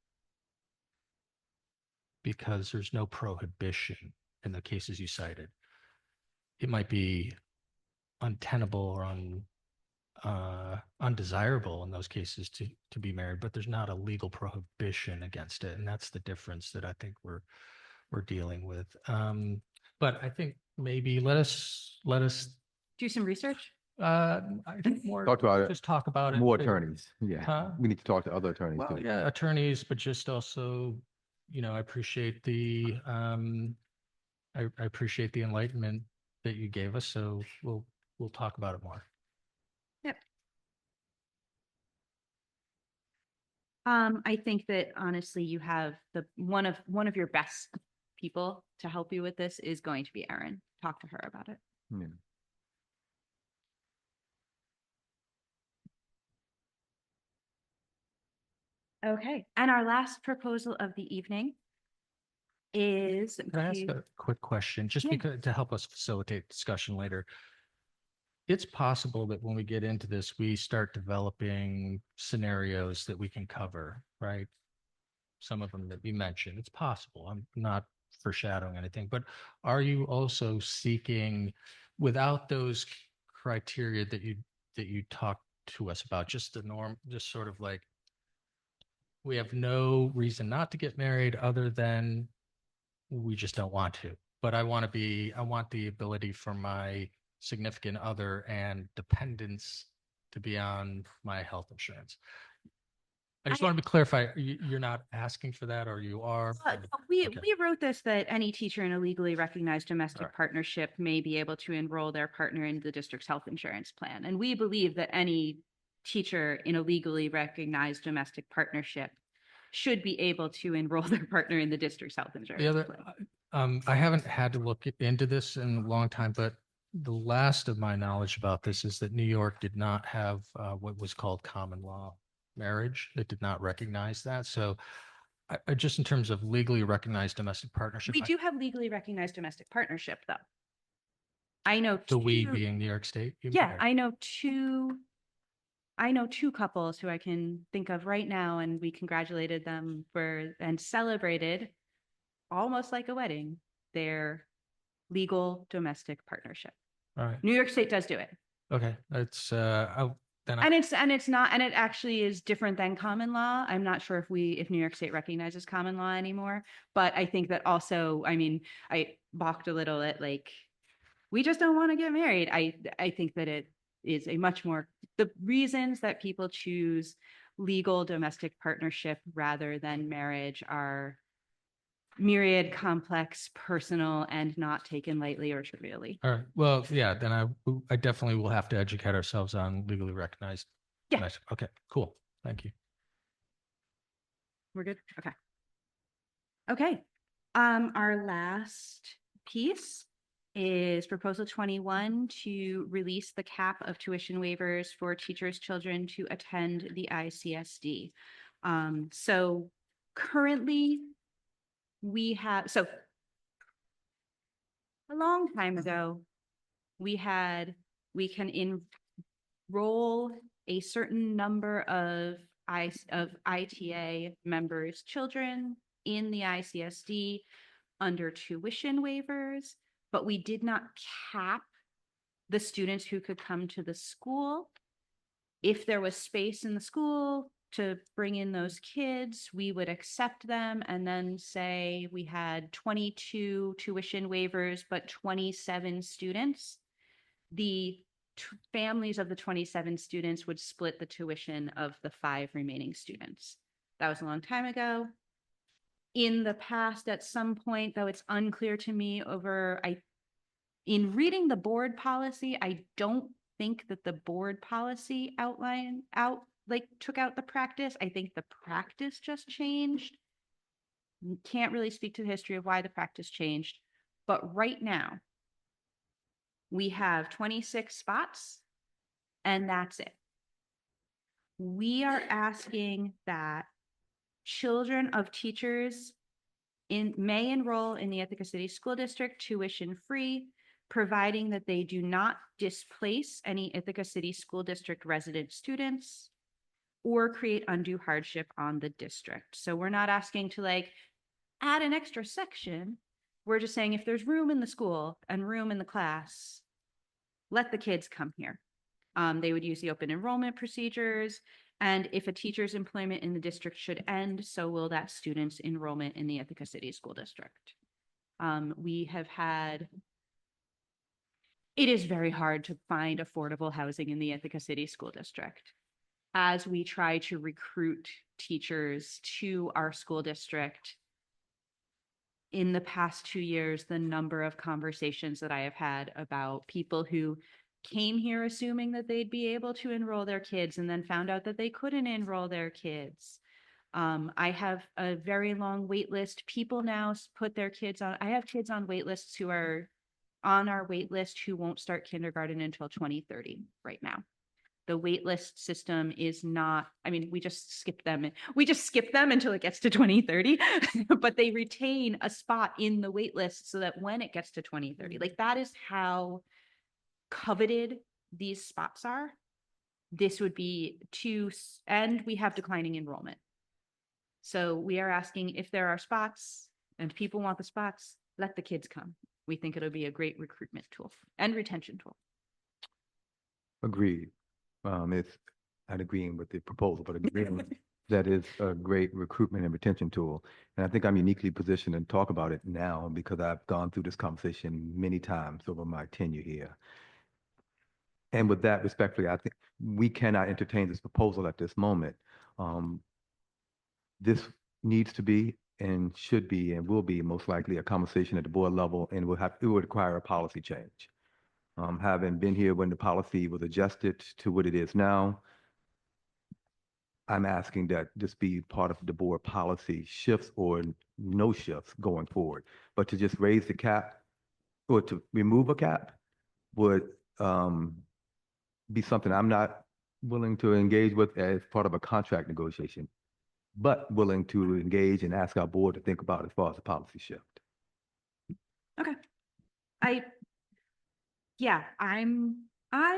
because there's no prohibition in the cases you cited. It might be untenable or undesirable in those cases to be married, but there's not a legal prohibition against it, and that's the difference that I think we're dealing with. But I think maybe let us Do some research. I think more Talk about it. just talk about it. More attorneys. Yeah. Huh? We need to talk to other attorneys Well, too. yeah, attorneys, but just also, I appreciate the I appreciate the enlightenment that you gave us. So we'll talk about it more. Yep. I think that honestly, you have one of your best people to help you with this is going to be Erin. Talk to her about it. Yeah. Okay. And our last proposal of the evening is Can I ask a quick question, just Yeah. because to help us facilitate discussion later? It's possible that when we get into this, we start developing scenarios that we can cover, right? Some of them that we mentioned. It's possible. I'm not foreshadowing anything, but are you also seeking, without those criteria that you talked to us about, just the norm, just sort of like, we have no reason not to get married other than we just don't want to. But I want the ability for my significant other and dependents to be on my health insurance. I just want to be clarify, you're not asking for that, or you are? We Okay. wrote this that any teacher in a legally recognized domestic Alright. partnership may be able to enroll their partner in the district's health insurance plan. And we believe that any teacher in a legally recognized domestic partnership should be able to enroll their partner in the district's health insurance The other, plan. I haven't had to look into this in a long time, but the last of my knowledge about this is that New York did not have what was called common law marriage. It did not recognize that. So just in terms of legally recognized domestic partnership, We do have legally recognized domestic partnership, though. I know the we two- being New York State. you Yeah, mean? I know two couples who I can think of right now, and we congratulated them and celebrated almost like a wedding, their legal domestic partnership. All right. New York State does do it. Okay. It's And it's not, and it actually is different than common law. I'm not sure if New York State recognizes common law anymore, but I think that also, I mean, I balked a little at like, we just don't want to get married. I think that it is a much more, the reasons that people choose legal domestic partnership rather than marriage are myriad, complex, personal, and not taken lightly or trivially. all right. Well, yeah, then I definitely will have to educate ourselves on legally recognized. Yeah. Nice. Okay, cool. Thank you. We're good? Okay. Okay. Our last piece is proposal 21 to release the cap of tuition waivers for teachers' children to attend the ICSD. So currently we have, so a long time ago, we can enroll a certain number of ITA members' children in the ICSD under tuition waivers, but we did not cap the students who could come to the school. If there was space in the school to bring in those kids, we would accept them and then say we had 22 tuition waivers, but 27 students. The families of the 27 students would split the tuition of the 5 remaining students. That was a long time ago. In the past, at some point, though it's unclear to me in reading the board policy, I don't think that the board policy took out the practice. I think the practice just changed. Can't really speak to the history of why the practice changed, but right now we have 26 spots and that's it. We are asking that children of teachers may enroll in the Ithaca City School District tuition-free, providing that they do not displace any Ithaca City School District resident students or create undue hardship on the district. So we're not asking to like add an extra section. We're just saying if there's room in the school and room in the class, let the kids come here. They would use the open enrollment procedures. And if a teacher's employment in the district should end, so will that student's enrollment in the Ithaca City School District. It is very hard to find affordable housing in the Ithaca City School District. As we try to recruit teachers to our school district, in the past 2 years, the number of conversations that I have had about people who came here assuming that they'd be able to enroll their kids and then found out that they couldn't enroll their kids. I have a very long wait list. People now put their kids on, I have kids on wait lists who are on our wait list who won't start kindergarten until 2030 right now. The wait list system is not, I mean, we just skip them. We just skip them until it gets to 2030, but they retain a spot in the wait list so that when it gets to 2030, like that is how coveted these spots are. This would be and we have declining enrollment. So we are asking if there are spots and people want the spots, let the kids come. We think it'll be a great recruitment tool and retention tool. Agreed. It's not agreeing with the proposal, but agreeing that is a great recruitment and retention tool. And I think I'm uniquely positioned to talk about it now because I've gone through this conversation many times over my tenure here. And with that, respectfully, I think we cannot entertain this proposal at this moment. This needs to be and should be and will be most likely a conversation at the board level, and it would require a policy change. Having been here when the policy was adjusted to what it is now, I'm asking that this be part of the board policy shifts or no shifts going forward. But to just raise the cap or to remove a cap would be something I'm not willing to engage with as part of a contract negotiation, but willing to engage and ask our board to think about as far as the policy shift. Okay. I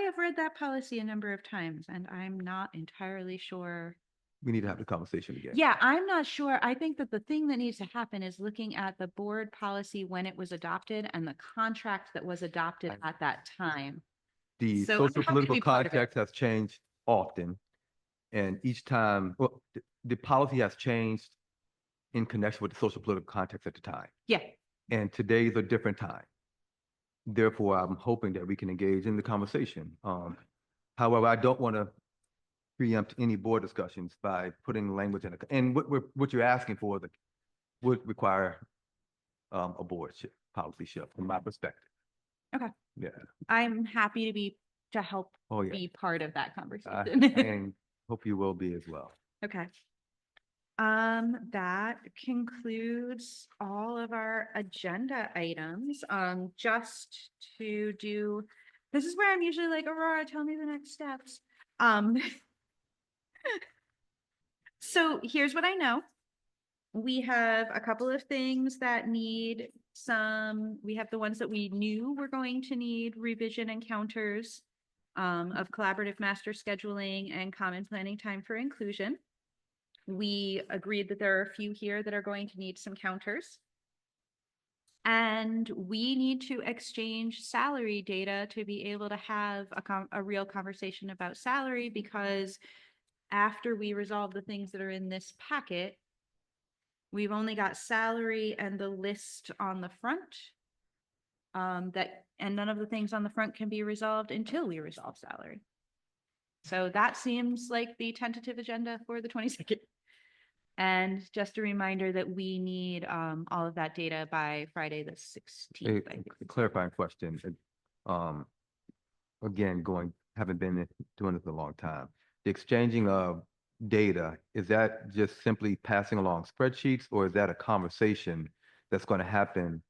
have read that policy a number of times and I'm not entirely sure. We need to have the conversation again. Yeah, I'm not sure. I think that the thing that needs to happen is looking at the board policy when it was adopted and the contract that was adopted at that time. The So social I'm happy to political be part of it. context has changed often. And each time, well, the policy has changed in connection with the social political context at the time. Yeah, And today is a different time. Therefore, I'm hoping that we can engage in the conversation. However, I don't want to preempt any board discussions by putting language in it. And what you're asking for would require a board policy shift from my perspective. Okay. Yeah. I'm happy to help Oh, yeah. be part of that conversation. And hope you will be as well. Okay. That concludes all of our agenda items. Just to do, this is where I'm usually like, Aurora, tell me the next steps. So here's what I know. We have a couple of things that need we have the ones that we knew were going to need revision encounters of collaborative master scheduling and common planning time for inclusion. We agreed that there are a few here that are going to need some counters. And we need to exchange salary data to be able to have a real conversation about salary, because after we resolve the things that are in this packet, we've only got salary and the list on the front. And none of the things on the front can be resolved until we resolve salary. So that seems like the tentative agenda for the 22nd. And just a reminder that we need all of that data by Friday the 16th. I think. A clarifying question. Again, haven't been doing this a long time. The exchanging of data, is that just simply passing along spreadsheets, or is that a conversation that's going to happen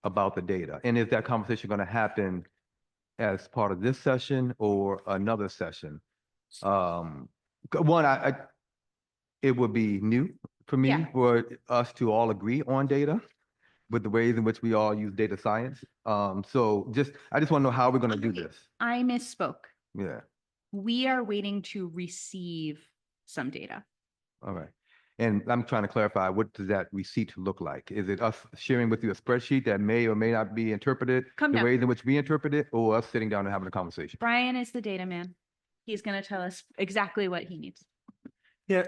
about the data? And is that conversation going to happen as part of this session or another session? One, it would be new for me Yeah. for us to all agree on data with the ways in which we all use data science. So I just want to know how we're going to do this. I misspoke. Yeah. We are waiting to receive some data. All right. And I'm trying to clarify, what does that receipt look like? Is it us sharing with you a spreadsheet that may or may not be interpreted Come the down. ways in which we interpret it, or us sitting down and having a conversation? Brian is the data man. He's going to tell us exactly what he needs. Yeah.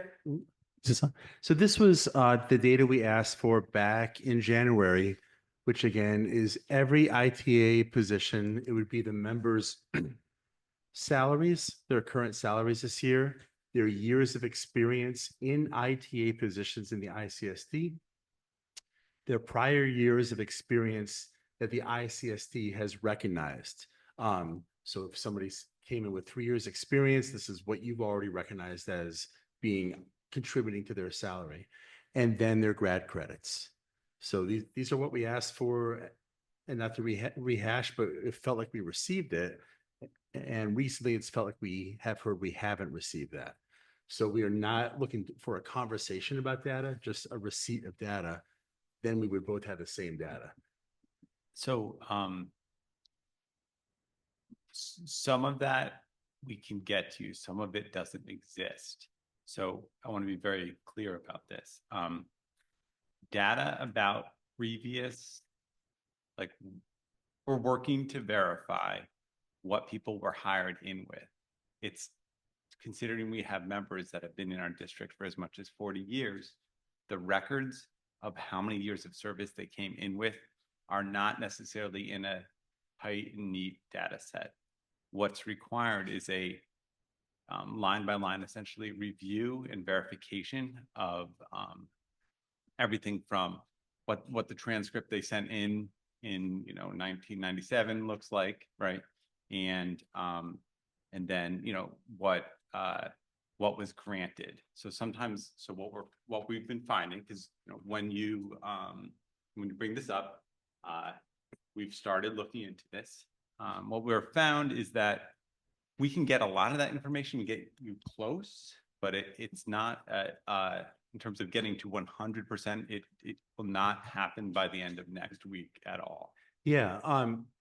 So this was the data we asked for back in January, which again is every ITA position. It would be the members' salaries, their current salaries this year, their years of experience in ITA positions in the ICSD, their prior years of experience that the ICSD has recognized. So if somebody came in with 3 years experience, this is what you've already recognized as being contributing to their salary, and then their grad credits. So these are what we asked for, and not to rehash, but it felt like we received it. And recently it's felt like we have heard we haven't received that. So we are not looking for a conversation about data, just a receipt of data. Then we would both have the same data. So, some of that we can get to, some of it doesn't exist. So I want to be very clear about this. Data about previous, like, we're working to verify what people were hired in with. It's considering we have members that have been in our district for as much as 40 years, the records of how many years of service they came in with are not necessarily in a tight and neat data set. What's required is a line by line, essentially, review and verification of everything from what the transcript they sent in 1997 looks like, right? And then what was granted. So sometimes, what we've been finding, because when you bring this up, we've started looking into this. What we've found is that we can get a lot of that information, we get you close, but it's not in terms of getting to 100%, it will not happen by the end of next week at all. Yeah,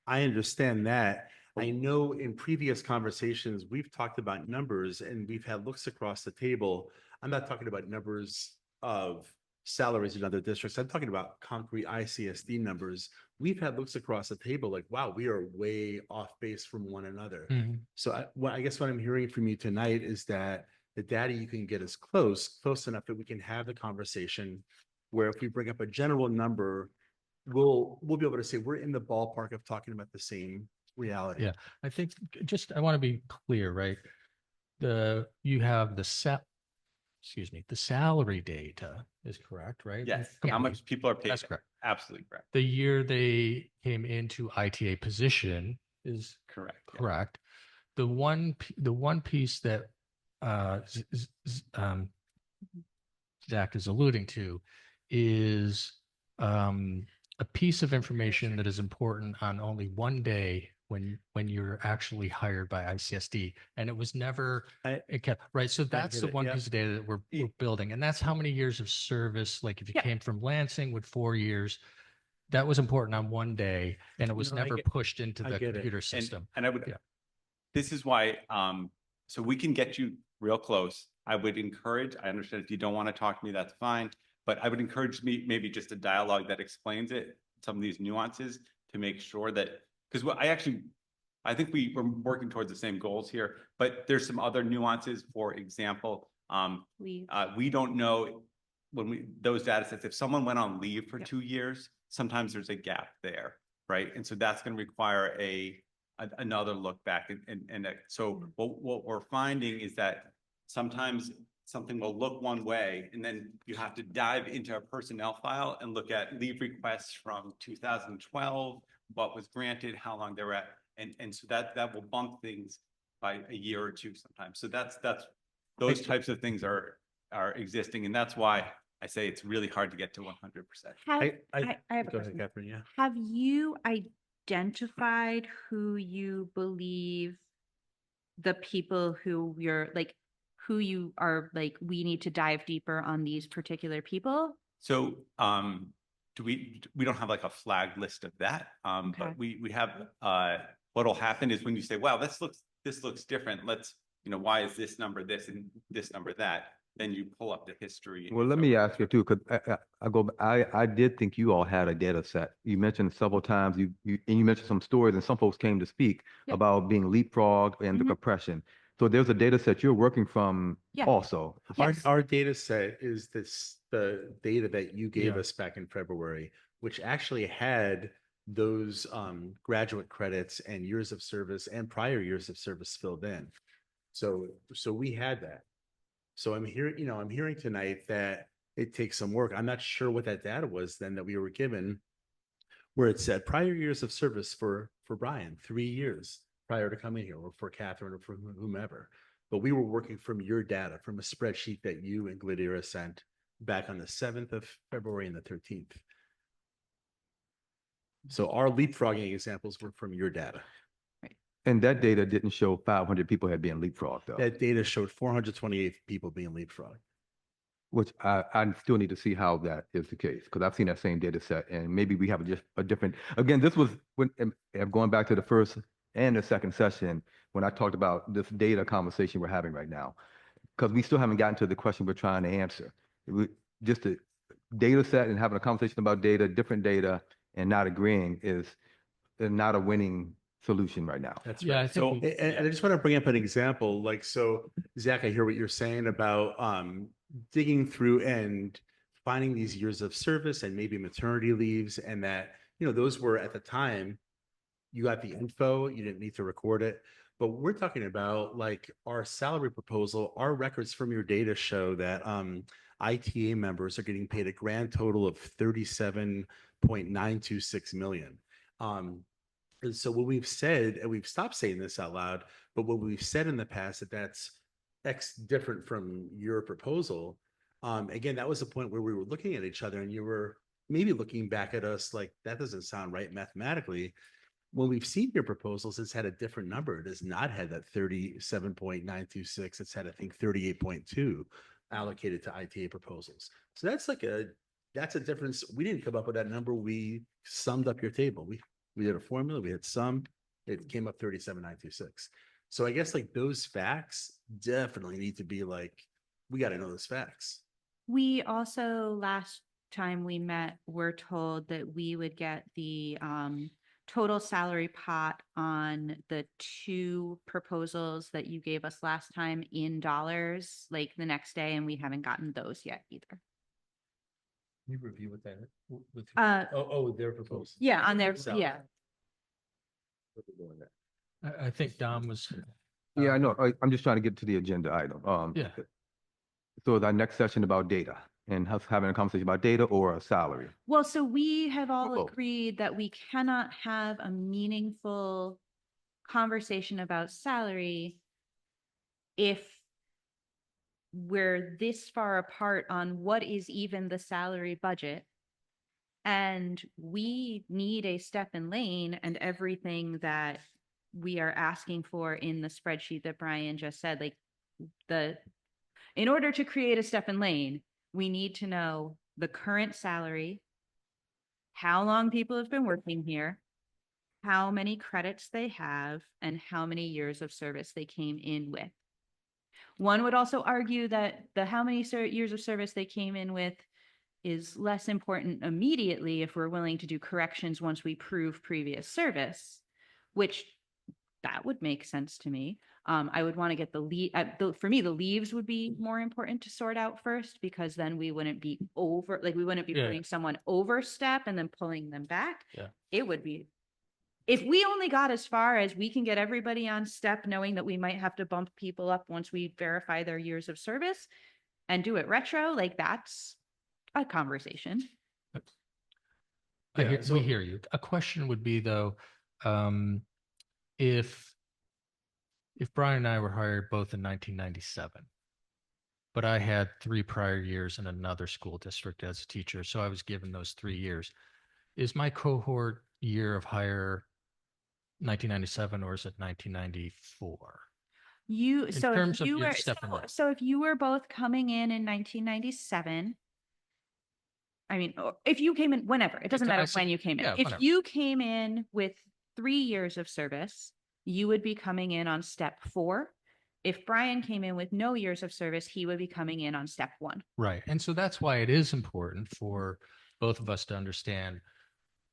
I understand that. I know in previous conversations, we've talked about numbers and we've had looks across the table. I'm not talking about numbers of salaries in other districts. I'm talking about concrete ICSD numbers. We've had looks across the table like, wow, we are way off base from one another. So I guess what I'm hearing from you tonight is that the data you can get is close enough that we can have the conversation where if we bring up a general number, we'll be able to say we're in the ballpark of talking about the same reality. Yeah, I think I want to be clear, right? You have the salary data is correct, right? Yes, how much people are paid. That's correct. Absolutely correct. The year they came into ITA position is Correct. Yeah. correct. The one piece that Zach is alluding to is a piece of information that is important on only one day when you're actually hired by ICSD, and it was never it kept right. So that's the one piece of data that we're building, and that's how many years of service. Like if you came from Lansing with 4 years, that was important on one day, and it was never pushed into the computer system. And I would, this is why, so we can get you real close. I would encourage, I understand if you don't want to talk to me, that's fine, but I would encourage maybe just a dialogue that explains it, some of these nuances, to make sure that, because I think we're working towards the same goals here, but there's some other nuances. For example, we don't know those data sets, if someone went on leave for 2 years, sometimes there's a gap there, right? And so that's going to require another look back. So what we're finding is that sometimes something will look one way, and then you have to dive into a personnel file and look at leave requests from 2012, what was granted, how long they were at. And so that will bump things by a year or two sometimes. So those types of things are existing. And that's why I say it's really hard to get to 100%. I have a Go ahead, question. Catherine. Yeah. Have you identified who you believe the people who who you are like, we need to dive deeper on these particular people. So, we don't have like a flag list of that. Okay. But we have, what'll happen is when you say, wow, this looks different. Let's, why is this number this and this number that? Then you pull up the history. Well, let me ask you too, because I did think you all had a data set. You mentioned several times, and you mentioned some stories and some folks came to speak Yep. about being leapfrogged and the Mhm. compression. So there's a data set you're working from Yeah. also. Yes. Our data set is the data that you gave Yeah. us back in February, which actually had those graduate credits and years of service and prior years of service filled in. So we had that. So I'm hearing tonight that it takes some work. I'm not sure what that data was then that we were given, where it said prior years of service for Brian, 3 years prior to coming here, or for Catherine, or for whomever. But we were working from your data, from a spreadsheet that you and Glidera sent back on the 7th of February and the 13th. So our leapfrogging examples were from your data. And that data didn't show 500 people had been leapfrogged though, That data showed 428 people being leapfrogged. which I still need to see how that is the case, because I've seen that same data set and maybe we have just a different, again, this was when, and going back to the first and the second session, when I talked about this data conversation we're having right now, because we still haven't gotten to the question we're trying to answer. Just a data set and having a conversation about data, different data, and not agreeing is not a winning solution right now. That's Yeah, right. I think we- And I just want to bring up an example, like, so Zach, I hear what you're saying about digging through and finding these years of service and maybe maternity leaves, and that, those were at the time, you got the info, you didn't need to record it. But we're talking about like our salary proposal, our records from your data show that ITA members are getting paid a grand total of 37.926 million. And so what we've said, and we've stopped saying this out loud, but what we've said in the past that's X different from your proposal. Again, that was the point where we were looking at each other and you were maybe looking back at us like, that doesn't sound right mathematically. When we've seen your proposals, it's had a different number. It has not had that 37.926. It's had, I think, 38.2 allocated to ITA proposals. So that's a difference. We didn't come up with that number. We summed up your table. We did a formula, we had sum, it came up 37.926. So I guess like those facts definitely need to be like, we got to know those facts. We also, last time we met, were told that we would get the total salary pot on the 2 proposals that you gave us last time in dollars, like the next day, and we haven't gotten those yet either. You review with that with their proposal. Yeah, on their, So- yeah. I think Dom was. Yeah, I know. I'm just trying to get to the agenda item. Yeah. So is our next session about data and us having a conversation about data or a salary? Well, so we have all Oh. agreed that we cannot have a meaningful conversation about salary if we're this far apart on what is even the salary budget. And we need a step and lane and everything that we are asking for in the spreadsheet that Brian just said, like in order to create a step and lane, we need to know the current salary, how long people have been working here, how many credits they have, and how many years of service they came in with. One would also argue that the how many years of service they came in with is less important immediately if we're willing to do corrections once we prove previous service, which that would make sense to me. I would want to get the leave. For me, the leaves would be more important to sort out first, because then we wouldn't be we wouldn't be Yeah. putting someone over step and then pulling them back. Yeah. It would be, if we only got as far as we can get everybody on step, knowing that we might have to bump people up once we verify their years of service and do it retro, like that's a conversation. We hear you. A question would be though, if Brian and I were hired both in 1997, but I had 3 prior years in another school district as a teacher, so I was given those 3 years, is my cohort year of hire 1997 or is it 1994? You, so if terms of you your were, step in so, that. so if you were both coming in 1997, I mean, or if you came in whenever, it doesn't I matter said- when you came in. yeah, If whatever. you came in with 3 years of service, you would be coming in on step 4. If Brian came in with no years of service, he would be coming in on step 1. Right. And so that's why it is important for both of us to understand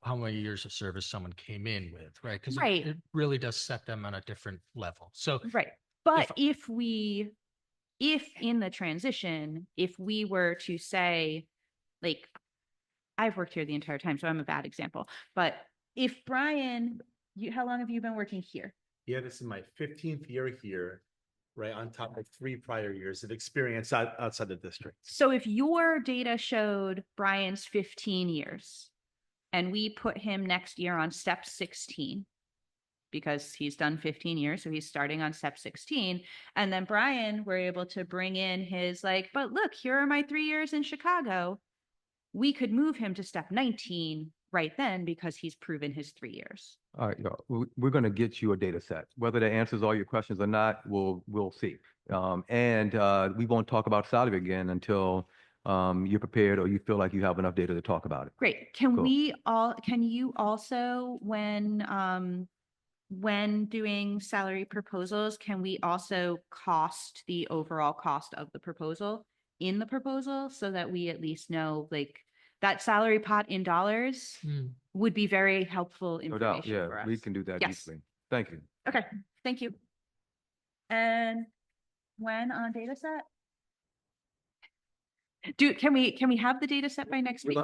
how many years of service someone came in with, right? Because Right. it really does set them on a different level. So Right. But if in the transition, if we were to say, like, I've worked here the entire time, so I'm a bad example, but if Brian, how long have you been working here? Yeah, this is my 15th year here, right, on top of 3 prior years of experience outside the district. So if your data showed Brian's 15 years and we put him next year on step 16, because he's done 15 years, so he's starting on step 16. And then Brian, we're able to bring in his like, but look, here are my 3 years in Chicago. We could move him to step 19 right then because he's proven his 3 years. All right, y'all, we're going to get you a data set. Whether that answers all your questions or not, we'll see. And we won't talk about salary again until you're prepared or you feel like you have enough data to talk about it. Great. Cool. Can you also, when doing salary proposals, can we also cost the overall cost of the proposal in the proposal so that we at least know, like, that salary pot in dollars would be very helpful No doubt, information for yeah, us. we can do that Yes. easily. Thank you. Okay, thank you. And when on data set? Can we have the data set by next week?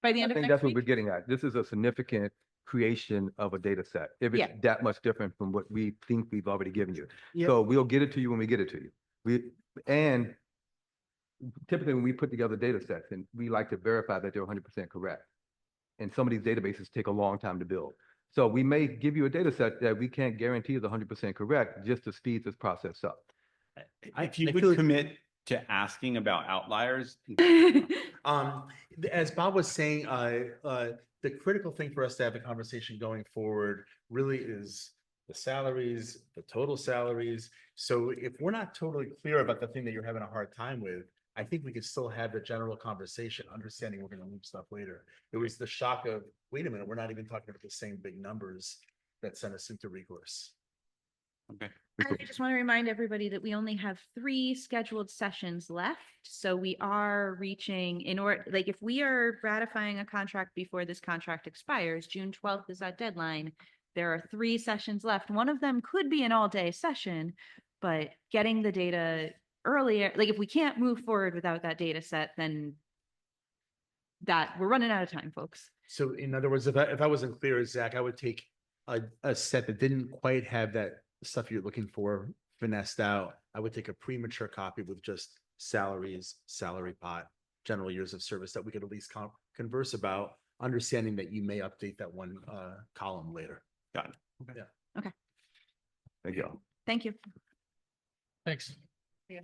By the I end of think next that's what we're week? getting at. This is a significant creation of a data set. If it's Yeah. that much different from what we think we've already given you. Yeah. So we'll get it to you when we get it to you. And typically when we put together data sets, and we like to verify that they're 100% correct. And some of these databases take a long time to build. So we may give you a data set that we can't guarantee is 100% correct just to speed this process up. If you I would feel like- commit to asking about outliers, As Bob was saying, the critical thing for us to have a conversation going forward really is the salaries, the total salaries. So if we're not totally clear about the thing that you're having a hard time with, I think we could still have the general conversation, understanding we're gonna move stuff later. It was the shock of, wait a minute, we're not even talking about the same big numbers that sent us into recourse. okay. And I just want to remind everybody that we only have 3 scheduled sessions left. So we are reaching in order, like, if we are ratifying a contract before this contract expires, June 12th is that deadline. There are 3 sessions left. One of them could be an all-day session, but getting the data earlier, like, if we can't move forward without that data set, then we're running out of time, folks. So in other words, if I wasn't clear, Zach, I would take a set that didn't quite have that stuff you're looking for finessed out. I would take a premature copy with just salaries, salary pot, general years of service that we could at least converse about, understanding that you may update that one column later. Got it. Thank you. Thank you. Thanks. Yeah.